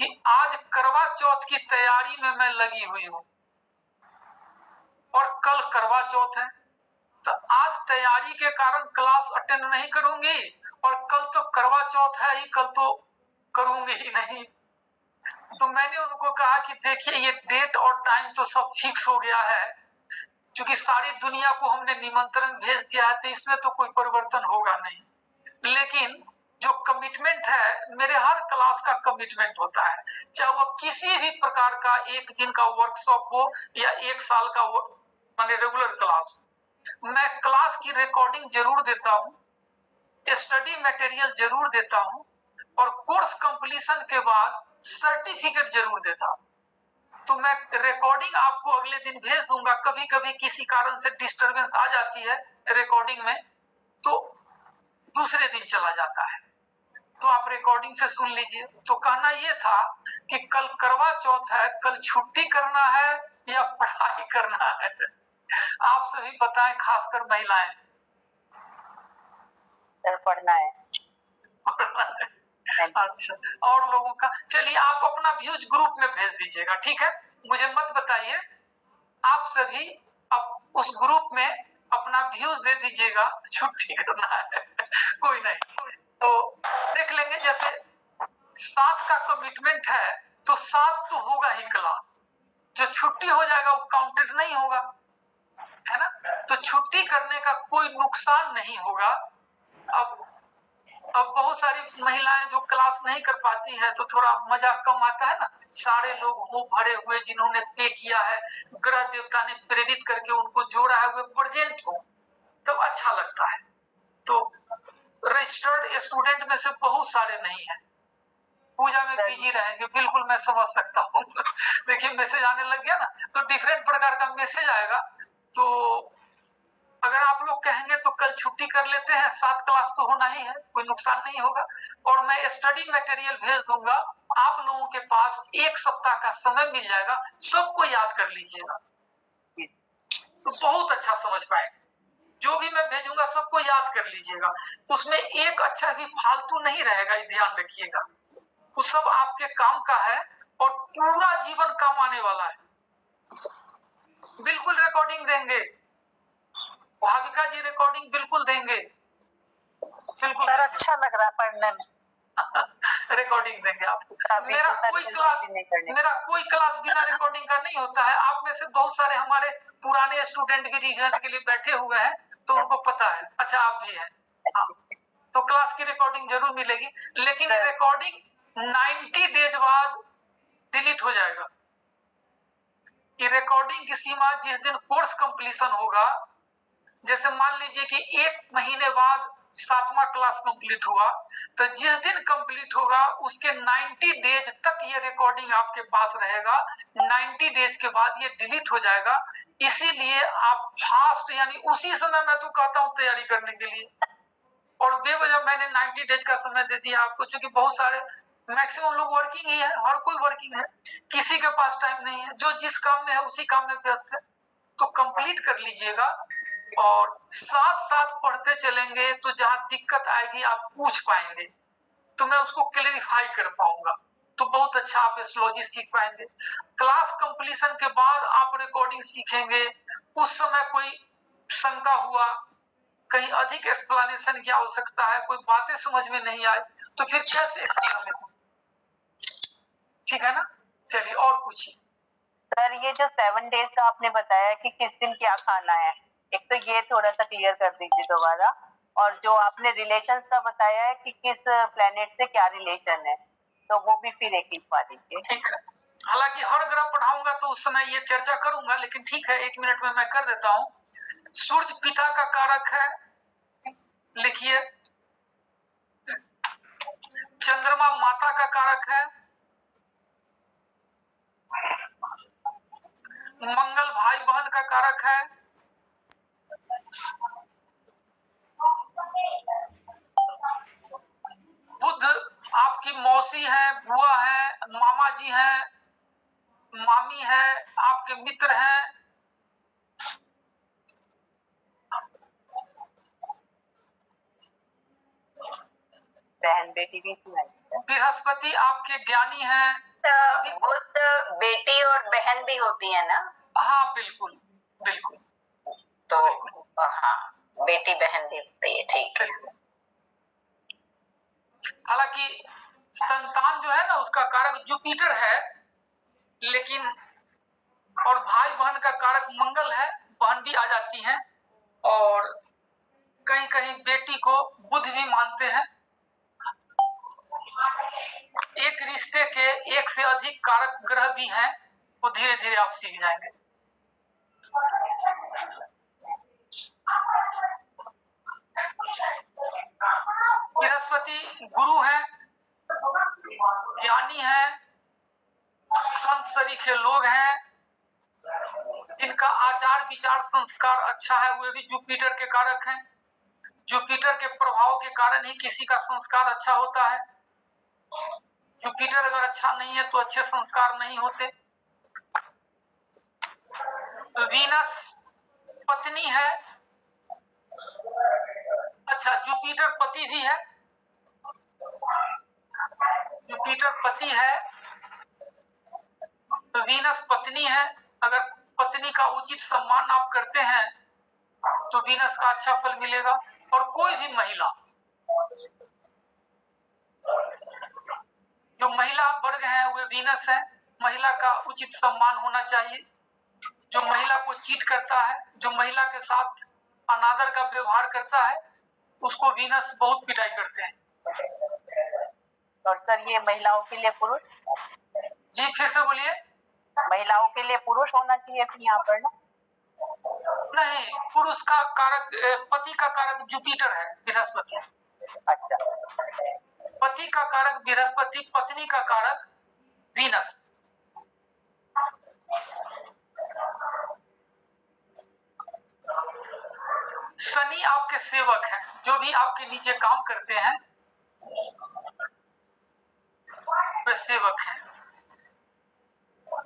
कि आज करवा चौथ की तैयारी में मैं लगी हुई हूं और कल करवा चौथ है, तो आज तैयारी के कारण क्लास अटेंड नहीं करूंगी और कल तो करवा चौथ है ही, कल तो करूंगी ही नहीं। तो मैंने उनको कहा कि देखिए, ये डेट और टाइम तो सब फिक्स हो गया है, क्योंकि सारी दुनिया को हमने निमंत्रण भेज दिया है, तो इसमें तो कोई परिवर्तन होगा नहीं। लेकिन जो कमिटमेंट है, मेरे हर क्लास का कमिटमेंट होता है, चाहे वो किसी भी प्रकार का एक दिन का वर्कशॉप हो या 1 साल का माने रेगुलर क्लास, मैं क्लास की रिकॉर्डिंग जरूर देता हूँ, स्टडी मटेरियल जरूर देता हूँ और कोर्स कंप्लीशन के बाद सर्टिफिकेट जरूर देता हूँ। तो मैं रिकॉर्डिंग आपको अगले दिन भेज दूंगा। कभी कभी किसी कारण से डिस्टरबेंस आ जाती है रिकॉर्डिंग में, तो दूसरे दिन चला जाता है, तो आप रिकॉर्डिंग से सुन लीजिए। तो कहना ये था कि कल करवा चौथ है, कल छुट्टी करना है या पढ़ाई करना है? आप सभी बताएं, खासकर महिलाएं। पढ़ना है। अच्छा, और लोगों का, चलिए आप अपना व्यूज ग्रुप में भेज दीजिएगा, ठीक है? मुझे मत बताइए, आप सभी अब उस ग्रुप में अपना व्यूज दे दीजिएगा, छुट्टी करना है कोई नहीं, तो देख लेंगे। जैसे 7 का कमिटमेंट है तो 7 तो होगा ही क्लास, जो छुट्टी हो जाएगा वो काउंटेड नहीं होगा, है ना? तो छुट्टी करने का कोई नुकसान नहीं होगा। अब बहुत सारी महिलाएं जो क्लास नहीं कर पाती है तो थोड़ा मजा कम आता है ना, सारे लोग हो भरे हुए जिन्होंने पे किया है, ग्रह देवता ने प्रेरित करके उनको जोड़ा है, वे प्रेजेंट हो, तब अच्छा लगता है। तो रजिस्टर्ड स्टूडेंट में से बहुत सारे नहीं है, पूजा में बिजी रहेंगे, बिल्कुल मैं समझ सकता हूँ देखिए मैसेज आने लग गया ना, तो डिफरेंट प्रकार का मैसेज आएगा। तो अगर आप लोग कहेंगे तो कल छुट्टी कर लेते हैं, 7 क्लास तो होना ही है, कोई नुकसान नहीं होगा। और मैं स्टडी मटेरियल भेज दूंगा, आप लोगों के पास 1 सप्ताह का समय मिल जाएगा, सबको याद कर लीजिएगा, तो बहुत अच्छा समझ पाएंगे। जो भी मैं भेजूंगा सबको याद कर लीजिएगा, उसमें एक अक्षर भी फालतू नहीं रहेगा, ये ध्यान रखिएगा। वो सब आपके काम का है और पूरा जीवन काम आने वाला है। बिल्कुल रिकॉर्डिंग देंगे, भाविका जी रिकॉर्डिंग बिल्कुल देंगे, बिल्कुल सर अच्छा लग रहा है पढ़ने में रिकॉर्डिंग देंगे आपको। मेरा कोई क्लास बिना रिकॉर्डिंग का नहीं होता है। आप में से बहुत सारे हमारे पुराने स्टूडेंट भी रिवीजन के लिए बैठे हुए हैं, तो उनको पता है। अच्छा, आप भी हैं, हाँ। तो क्लास की रिकॉर्डिंग जरूर मिलेगी, लेकिन रिकॉर्डिंग 90 डेज बाद डिलीट हो जाएगा। ये रिकॉर्डिंग की सीमा जिस दिन कोर्स कंप्लीशन होगा, जैसे मान लीजिए कि 1 महीने बाद 7वां क्लास कंप्लीट हुआ, तो जिस दिन कंप्लीट होगा उसके 90 डेज तक ये रिकॉर्डिंग आपके पास रहेगा। 90 डेज के बाद ये डिलीट हो जाएगा। इसीलिए आप फास्ट, यानी उसी समय मैं तो कहता हूँ तैयारी करने के लिए, और बेवजह मैंने 90 डेज का समय दे दिया आपको, क्योंकि बहुत सारे मैक्सिमम लोग वर्किंग ही है, हर कोई वर्किंग है, किसी के पास टाइम नहीं है, जो जिस काम में है उसी काम में व्यस्त है। तो कंप्लीट कर लीजिएगा और साथ साथ पढ़ते चलेंगे, तो जहां दिक्कत आएगी आप पूछ पाएंगे, तो मैं उसको क्लेरिफाई कर पाऊंगा, तो बहुत अच्छा आप एस्ट्रोलॉजी सीख पाएंगे। क्लास कंप्लीशन के बाद आप रिकॉर्डिंग सीखेंगे, उस समय कोई शंका हुआ, कहीं अधिक एक्सप्लेनेशन की आवश्यकता है, कोई बातें समझ में नहीं आए, तो फिर कैसे एक्सप्लेनेशन, ठीक है ना? चलिए और पूछिए। सर ये जो 7 डेज का आपने बताया कि किस दिन क्या खाना है, एक तो ये थोड़ा सा क्लियर कर दीजिए दोबारा, और जो आपने रिलेशन का बताया है कि किस प्लेनेट से क्या रिलेशन है, तो वो भी फिर एक लिखवा दीजिए। ठीक है, हालांकि हर ग्रह पढ़ाऊंगा तो उस समय ये चर्चा करूंगा, लेकिन ठीक है 1 मिनट में मैं कर देता हूँ। सूर्य पिता का कारक है, लिखिए। चंद्रमा माता का कारक है। मंगल भाई बहन का कारक है। बुध आपकी मौसी है, बुआ है, मामा जी हैं, मामी है, आपके मित्र हैं। बहन बेटी भी बृहस्पति आपके ज्ञानी हैं। बुध बेटी और बहन भी होती है ना? हाँ बिल्कुल बिल्कुल, तो हाँ, बेटी बहन भी होती है, ठीक है। हालांकि संतान जो है ना उसका कारक जुपिटर है, लेकिन और भाई बहन का कारक मंगल है, बहन भी आ जाती हैं, और कहीं कहीं बेटी को बुध भी मानते हैं। एक रिश्ते के एक से अधिक कारक ग्रह भी हैं, वो धीरे धीरे आप सीख जाएंगे। बृहस्पति गुरु है, ज्ञानी है, संत सरीखे लोग हैं, जिनका आचार विचार संस्कार अच्छा है, वे भी जुपिटर के कारक हैं। जुपिटर के प्रभाव के कारण ही किसी का संस्कार अच्छा होता है। जुपिटर अगर अच्छा नहीं है तो अच्छे संस्कार नहीं होते। वीनस पत्नी है, अच्छा जुपिटर पति भी है। जुपिटर पति है तो वीनस पत्नी है। अगर पत्नी का उचित सम्मान आप करते हैं तो वीनस का अच्छा फल मिलेगा। और कोई भी महिला, जो महिला वर्ग है वे वीनस है। महिला का उचित सम्मान होना चाहिए। जो महिला को चीट करता है, जो महिला के साथ अनादर का व्यवहार करता है, उसको वीनस बहुत पिटाई करते हैं। और सर ये महिलाओं के लिए पुरुष? जी फिर से बोलिए। महिलाओं के लिए पुरुष होना चाहिए फिर यहाँ पर ना? नहीं, पुरुष का कारक, पति का कारक जुपिटर है, बृहस्पति। अच्छा, पति का कारक बृहस्पति, पत्नी का कारक वीनस। शनि आपके सेवक हैं, जो भी आपके नीचे काम करते हैं वे सेवक हैं।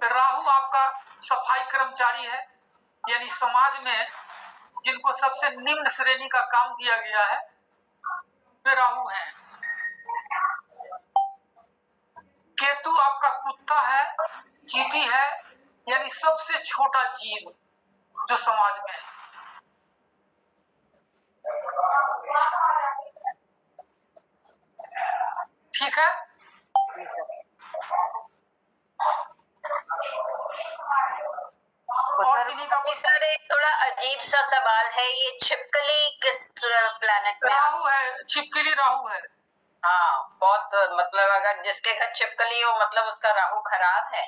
राहु आपका सफाई कर्मचारी है, यानी समाज में जिनको सबसे निम्न श्रेणी का काम दिया गया है वे राहु हैं। केतु आपका कुत्ता है, चींटी है, यानी सबसे छोटा जीव जो समाज में है। ठीक है। और किन्हीं का सर एक थोड़ा अजीब सा सवाल है, ये छिपकली किस प्लेनेट में? राहु है, छिपकली राहु है। हाँ, बहुत मतलब अगर जिसके घर छिपकली हो मतलब उसका राहु खराब है।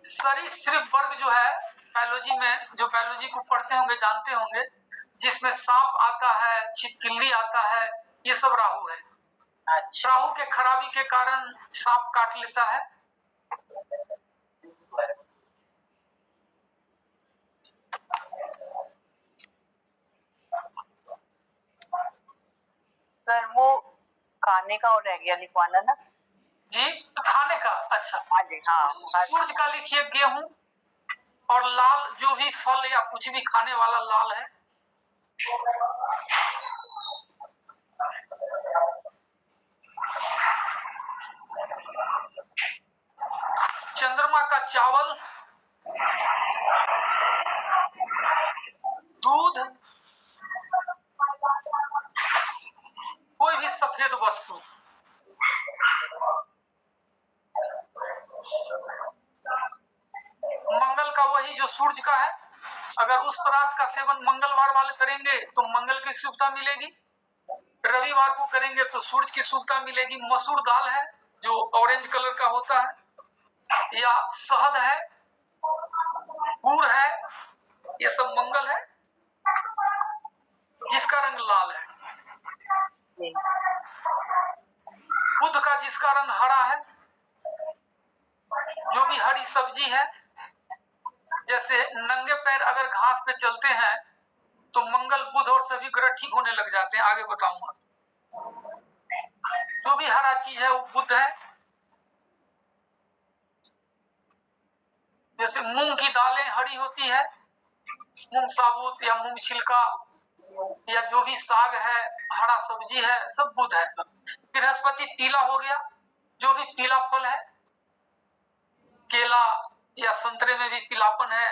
सरीसृप वर्ग जो है बायोलॉजी में, जो बायोलॉजी को पढ़ते होंगे जानते होंगे, जिसमें सांप आता है, छिपकली आता है, ये सब राहु है। अच्छा। राहु के खराबी के कारण सांप काट लेता है। सर वो खाने का और रह गया लिखवाना ना जी, खाने का। अच्छा हाँ जी, हाँ। सूर्य का लिखिए गेहूं, और लाल जो भी फल या कुछ भी खाने वाला लाल है। चंद्रमा का चावल, दूध, कोई भी सफेद वस्तु। मंगल का वही जो सूर्य का है। अगर उस पदार्थ का सेवन मंगलवार वाले करेंगे तो मंगल की शुभता मिलेगी, रविवार को करेंगे तो सूर्य की शुभता मिलेगी। मसूर दाल है जो ऑरेंज कलर का होता है, या शहद है, गुड़ है, ये सब मंगल है जिसका रंग लाल है। बुध का जिसका रंग हरा है, जो भी हरी सब्जी है, जैसे नंगे पैर अगर घास पे चलते हैं तो मंगल बुध और सभी ग्रह ठीक होने लग जाते हैं, आगे बताऊंगा। जो भी हरा चीज है वो बुध है। जैसे मूंग की दालें हरी होती है, मूंग साबुत या मूंग छिलका, या जो भी साग है, हरा सब्जी है, सब बुध है। बृहस्पति पीला हो गया, जो भी पीला फल है, केला या संतरे में भी पीलापन है,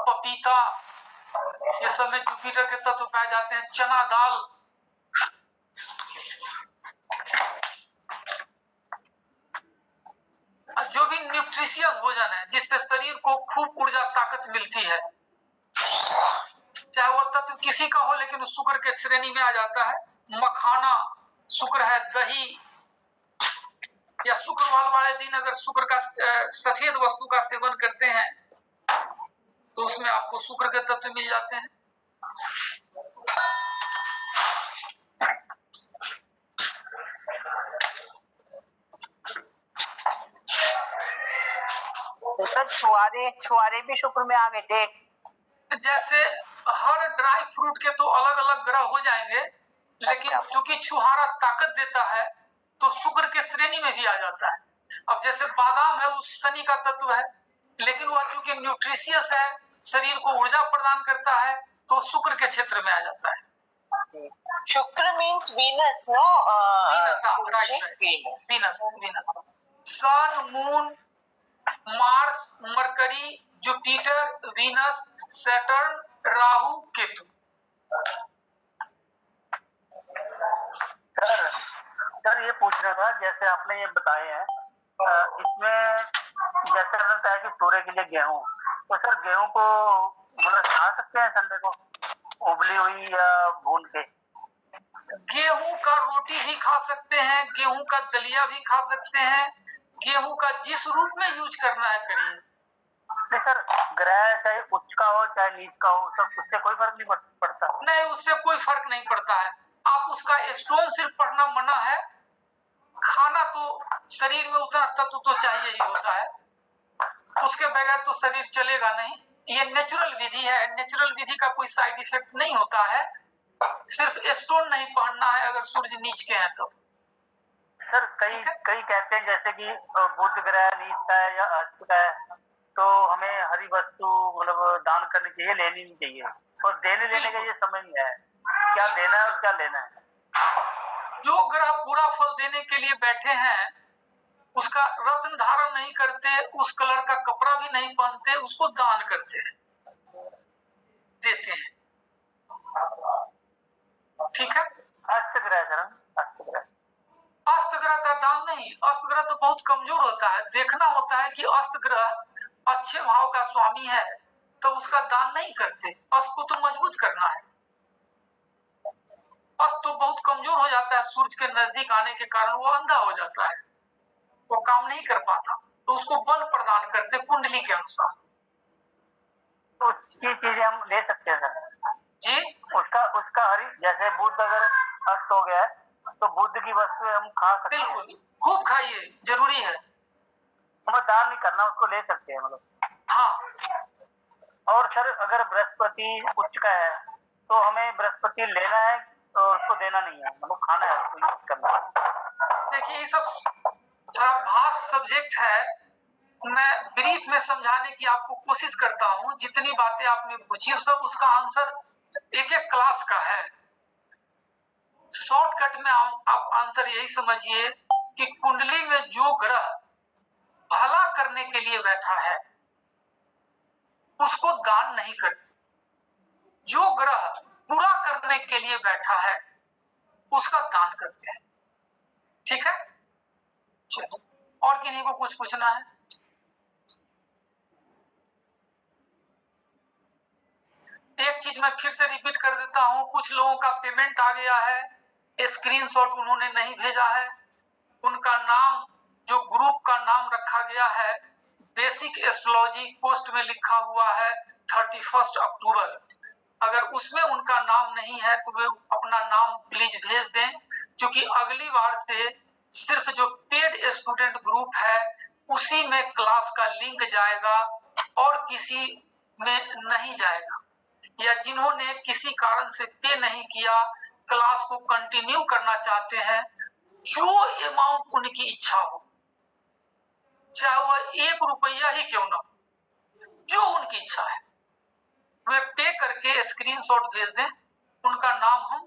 पपीता, ये सब में जुपिटर के तत्व पाए जाते हैं। चना दाल, जो भी न्यूट्रिशियस भोजन है जिससे शरीर को खूब ऊर्जा ताकत मिलती है, चाहे वह तत्व किसी का हो लेकिन उस शुक्र के श्रेणी में आ जाता है। मखाना शुक्र है, दही, या शुक्रवार वाले दिन अगर शुक्र का सफेद वस्तु का सेवन करते हैं तो उसमें आपको शुक्र के तत्व मिल जाते हैं। तो सर छुआरे भी शुक्र में आ गए थे। जैसे हर ड्राई फ्रूट के तो अलग अलग ग्रह हो जाएंगे, लेकिन क्योंकि छुहारा ताकत देता है तो शुक्र के श्रेणी में भी आ जाता है। अब जैसे बादाम है, उस शनि का तत्व है, लेकिन वह चूंकि न्यूट्रिशियस है, शरीर को ऊर्जा प्रदान करता है, तो शुक्र के क्षेत्र में आ जाता है। शुक्र means Venus, no? Venus, right, Venus. Sun, moon, Mars, Mercury, Jupiter, Venus, Saturn, Rahu, Ketu. Sir ये पूछना था, जैसे आपने ये बताए हैं, इसमें जैसे आपने बताया कि सूर्य के लिए गेहूं, तो सर गेहूं को मतलब खा सकते हैं संडे को उबली हुई या भून के? गेहूं का रोटी भी खा सकते हैं, गेहूं का दलिया भी खा सकते हैं, गेहूं का जिस रूप में यूज करना है करिए। नहीं सर, ग्रह चाहे उच्च का हो चाहे नीच का हो, सब उससे कोई फर्क नहीं पड़ता? नहीं, उससे कोई फर्क नहीं पड़ता है। आप उसका स्टोन सिर्फ पढ़ना मना है, खाना तो शरीर में उतना तत्व तो चाहिए ही होता है, उसके बगैर तो शरीर चलेगा नहीं। ये नेचुरल विधि है, नेचुरल विधि का कोई साइड इफेक्ट नहीं होता है, सिर्फ स्टोन नहीं पहनना है अगर सूर्य नीच के हैं तो। सर कई कहते हैं जैसे कि बुध ग्रह नीच का है या अस्त का है, तो हमें हरी वस्तु मतलब दान करनी चाहिए, लेनी नहीं चाहिए, और देने लेने का ये समझ नहीं है, क्या देना है और क्या लेना है। जो ग्रह पूरा फल देने के लिए बैठे हैं उसका रत्न धारण नहीं करते, उस कलर का कपड़ा भी नहीं पहनते, उसको दान करते हैं, देते हैं। ठीक है। अस्त ग्रह सर, अस्त ग्रह का दान नहीं, अस्त ग्रह तो बहुत कमजोर होता है, देखना होता है कि अस्त ग्रह अच्छे भाव का स्वामी है तो उसका दान नहीं करते, अस्त को तो मजबूत करना है। अस्त तो बहुत कमजोर हो जाता है, सूर्य के नजदीक आने के कारण वो अंधा हो जाता है, वो काम नहीं कर पाता, तो उसको बल प्रदान करते कुंडली के अनुसार। तो ये चीजें हम ले सकते हैं सर जी? उसका हरी, जैसे बुध अगर अस्त हो गया है तो बुध की वस्तुएं हम खा सकते हैं? बिल्कुल, खूब खाइए, जरूरी है। हमें दान नहीं करना, उसको ले सकते हैं मतलब? हाँ। और सर अगर बृहस्पति उच्च का है तो हमें बृहस्पति लेना है और उसको देना नहीं है, मतलब खाना है, उसको यूज करना है? देखिए ये सब थोड़ा भास्ट सब्जेक्ट है, मैं ब्रीफ में समझाने की आपको कोशिश करता हूँ। जितनी बातें आपने पूछी सब उसका आंसर एक एक क्लास का है। शॉर्टकट में आप आंसर यही समझिए कि कुंडली में जो ग्रह भला करने के लिए बैठा है उसको दान नहीं करते, जो ग्रह बुरा करने के लिए बैठा है उसका दान करते हैं। ठीक है, चलिए। और किन्हीं को कुछ पूछना है? एक चीज मैं फिर से रिपीट कर देता हूं, कुछ लोगों का पेमेंट आ गया है, स्क्रीनशॉट उन्होंने नहीं भेजा है, उनका नाम जो ग्रुप का नाम रखा गया है बेसिक एस्ट्रोलॉजी, पोस्ट में लिखा हुआ है 31 अक्टूबर। अगर उसमें उनका नाम नहीं है तो वे अपना नाम प्लीज भेज दें, क्योंकि अगली बार से सिर्फ जो पेड स्टूडेंट ग्रुप है उसी में क्लास का लिंक जाएगा और किसी में नहीं जाएगा। या जिन्होंने किसी कारण से पे नहीं किया, क्लास को कंटिन्यू करना चाहते हैं, जो अमाउंट उनकी इच्छा हो, चाहे वह 1 रुपया ही क्यों ना हो, जो उनकी इच्छा है वे पे करके स्क्रीनशॉट भेज दें। उनका नाम हम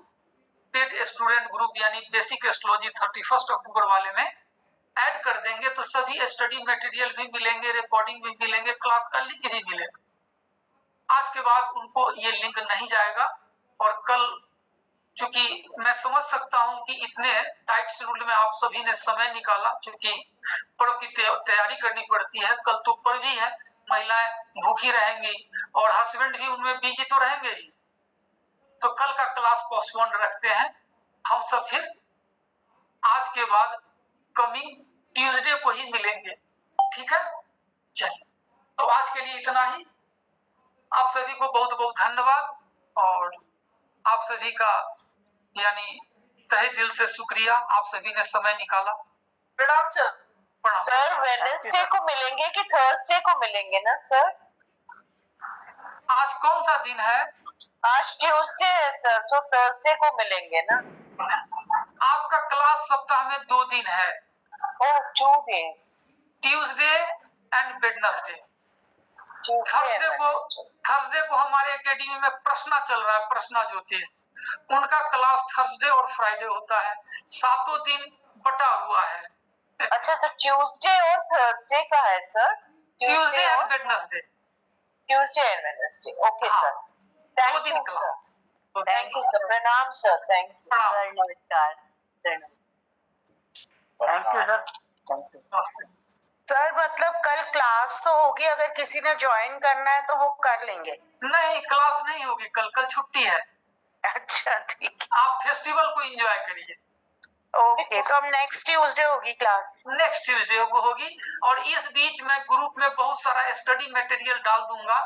पेड स्टूडेंट ग्रुप यानी बेसिक एस्ट्रोलॉजी 31 अक्टूबर वाले में ऐड कर देंगे, तो सभी स्टडी मटेरियल भी मिलेंगे, रिकॉर्डिंग भी मिलेंगे, क्लास का लिंक भी मिलेगा। आज के बाद उनको ये लिंक नहीं जाएगा। और कल, चूंकि मैं समझ सकता हूं कि इतने टाइट शेड्यूल में आप सभी ने समय निकाला, क्योंकि पर्व की तैयारी करनी पड़ती है, कल तो पर्व भी है, महिलाएं भूखी रहेंगी और हस्बैंड भी उनमें बिजी तो रहेंगे ही, तो कल का क्लास पोस्टपोन रखते हैं। हम सब फिर आज के बाद कमिंग ट्यूसडे को ही मिलेंगे, ठीक है? चलिए, तो आज के लिए इतना ही। आप सभी को बहुत बहुत धन्यवाद और आप सभी का यानी तहे दिल से शुक्रिया, आप सभी ने समय निकाला। प्रणाम सर। प्रणाम सर, वेडनेसडे को मिलेंगे कि थर्सडे को मिलेंगे ना सर? आज कौन सा दिन है? आज ट्यूसडे है सर, तो थर्सडे को मिलेंगे ना? आपका क्लास सप्ताह में 2 दिन है। ओह, 2 days, Tuesday and Wednesday. Thursday को हमारे एकेडमी में प्रश्न चल रहा है, प्रश्न ज्योतिष, उनका क्लास थर्सडे और फ्राइडे होता है, 7 दिन बटा हुआ है। अच्छा, तो ट्यूसडे और थर्सडे का है sir? Tuesday and Wednesday. Tuesday and Wednesday, okay sir. 2 thank दिन you class. Sir, thank you sir, प्रणाम सर, थैंक यू। प्रणाम। नमस्कार। Thank you sir, thank you. नमस्ते। सर मतलब कल क्लास तो होगी, अगर किसी ने ज्वाइन करना है तो वो कर लेंगे? नहीं, क्लास नहीं होगी कल छुट्टी है। अच्छा ठीक आप फेस्टिवल को एंजॉय करिए। ओके, तो अब नेक्स्ट ट्यूसडे होगी क्लास? नेक्स्ट ट्यूसडे को होगी, और इस बीच में ग्रुप में बहुत सारा स्टडी मटेरियल डाल दूंगा।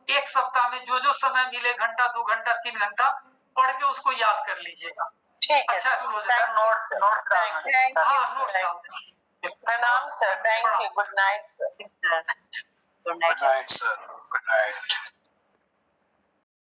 एक सप्ताह में जो समय मिले, घंटा 2 घंटा 3 घंटा पढ़ के उसको याद कर लीजिएगा। ठीक है, अच्छा, नोट्स डालना। थैंक हाँ, यू नोट्स डाल दें। प्रणाम sir, thank you, good night sir. Good night Good night, sir. Good night.